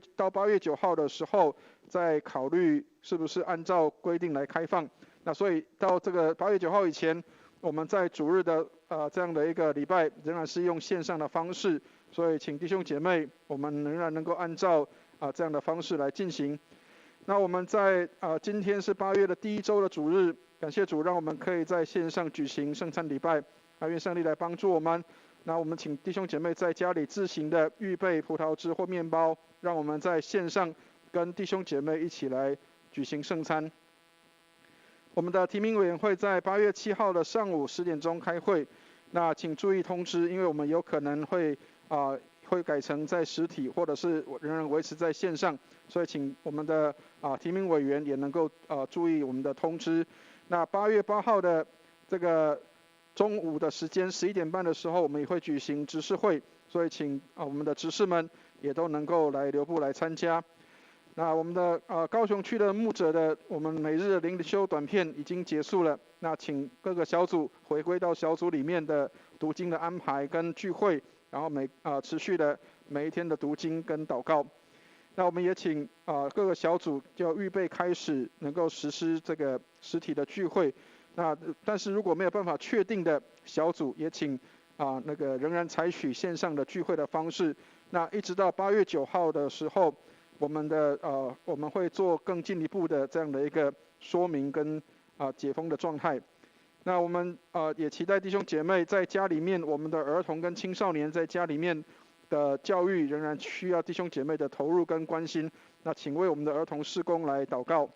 9号的时候，再考虑是不是按照规定来开放。那所以到这个8月9号以前，我们在主日的这样的一个礼拜，仍然是用线上的方式。所以请弟兄姐妹，我们仍然能够按照这样的方式来进行。那我们在今天是8月的第1周的主日，感谢主，让我们可以在线上举行圣餐礼拜。愿上帝来帮助我们。那我们请弟兄姐妹在家里自行的预备葡萄汁或面包，让我们在线上跟弟兄姐妹一起来举行圣餐。我们的提名委员会在8月7号的上午10点钟开会，那请注意通知，因为我们有可能会改成在实体，或者是仍然维持在线上，所以请我们的提名委员也能够注意我们的通知。那8月8号的这个中午的时间11点半的时候，我们也会举行执事会，所以请我们的执事们也都能够来留步来参加。那我们的高雄区的牧者的我们每日的灵修短片已经结束了，那请各个小组回归到小组里面的读经的安排跟聚会，然后持续的每一天的读经跟祷告。那我们也请各个小组就预备开始能够实施这个实体的聚会。那但是如果没有办法确定的小组，也请仍然采取线上的聚会的方式。那一直到8月9号的时候，我们会做更进一步的这样的一个说明跟解封的状态。那我们也期待弟兄姐妹在家里面，我们的儿童跟青少年在家里面的教育仍然需要弟兄姐妹的投入跟关心。那请为我们的儿童事工来祷告。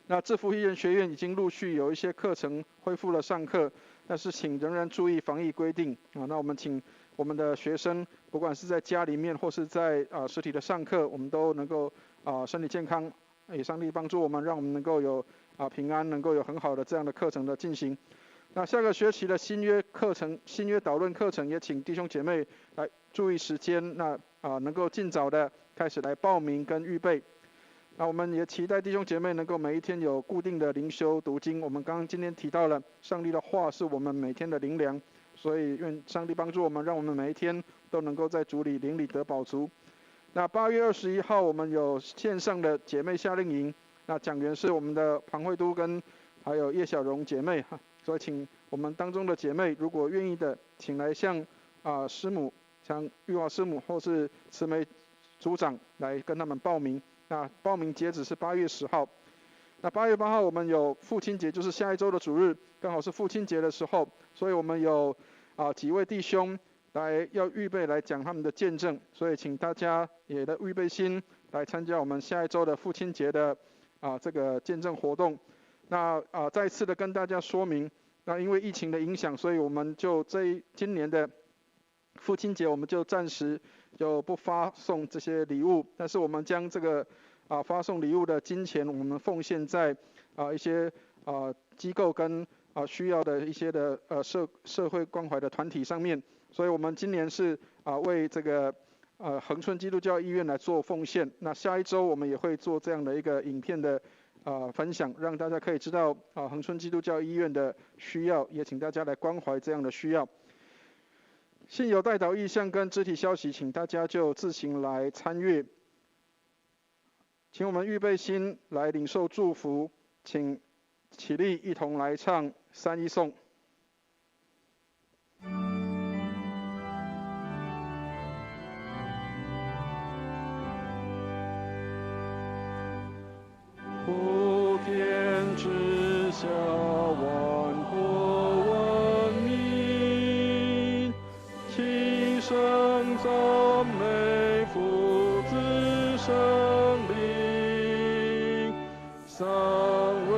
那制服医人学院已经陆续有一些课程恢复了上课，但是请仍然注意防疫规定那我们请我们的学生，不管是在家里面或是在实体的上课，我们都能够身体健康，也上帝帮助我们，让我们能够有平安，能够有很好的这样的课程的进行。那下个学期的新约导论课程，也请弟兄姐妹来注意时间，那能够尽早的开始来报名跟预备。那我们也期待弟兄姐妹能够每一天有固定的灵修读经。我们今天提到了上帝的话是我们每天的灵粮，所以愿上帝帮助我们，让我们每一天都能够在主里灵里得饱足。那8月21号我们有线上的姐妹夏令营，那讲员是我们的庞慧都跟还有叶小荣姐妹所以请我们当中的姐妹如果愿意的，请来向师母，像玉华师母或是慈梅组长来跟他们报名。那报名截止是8月10号。那8月8号我们有父亲节，就是下一周的主日，刚好是父亲节的时候，所以我们有几位弟兄要预备来讲他们的见证，所以请大家也的预备心来参加我们下一周的父亲节的这个见证活动。那再次的跟大家说明，那因为疫情的影响，所以我们就今年的父亲节我们就暂时就不发送这些礼物，但是我们将这个发送礼物的金钱，我们奉献在一些机构跟需要的一些的社会关怀的团体上面。所以我们今年是为这个恒春基督教医院来做奉献。那下一周我们也会做这样的一个影片的分享，让大家可以知道恒春基督教医院的需要，也请大家来关怀这样的需要。现有代祷意向跟肢体消息，请大家就自行来参阅。请我们预备心来领受祝福，请起立一同来唱3一颂。普天之下，万国万民，齐声赞美父子圣灵，三位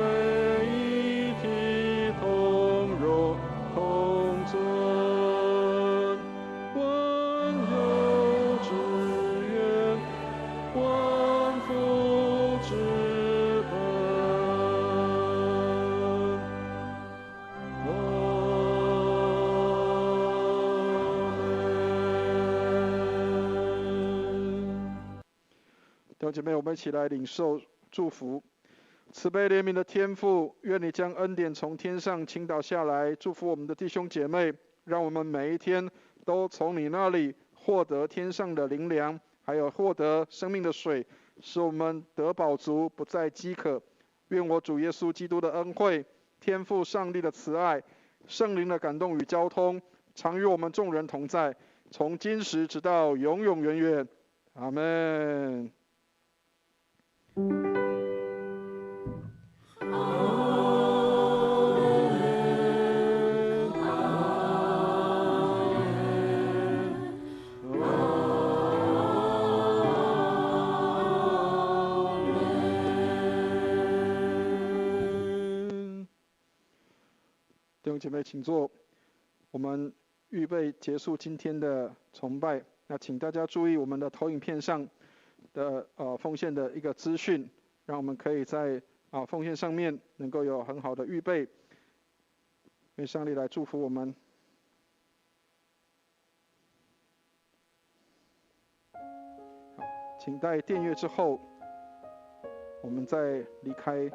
一体，同荣同尊，万有之源，万福之本。弟兄姐妹，我们一起来领受祝福。慈悲怜悯的天父，愿你将恩典从天上倾倒下来，祝福我们的弟兄姐妹，让我们每一天都从你那里获得天上的灵粮，还有获得生命的水，使我们得饱足，不再饥渴。愿我主耶稣基督的恩惠、天父上帝的慈爱、圣灵的感动与交通，常与我们众人同在，从今时直到永永远远。阿们。弟兄姐妹，请坐。我们预备结束今天的崇拜。那请大家注意我们的投影片上的奉献的一个资讯，让我们可以在奉献上面能够有很好的预备。愿上帝来祝福我们。好，请待电乐之后，我们再离开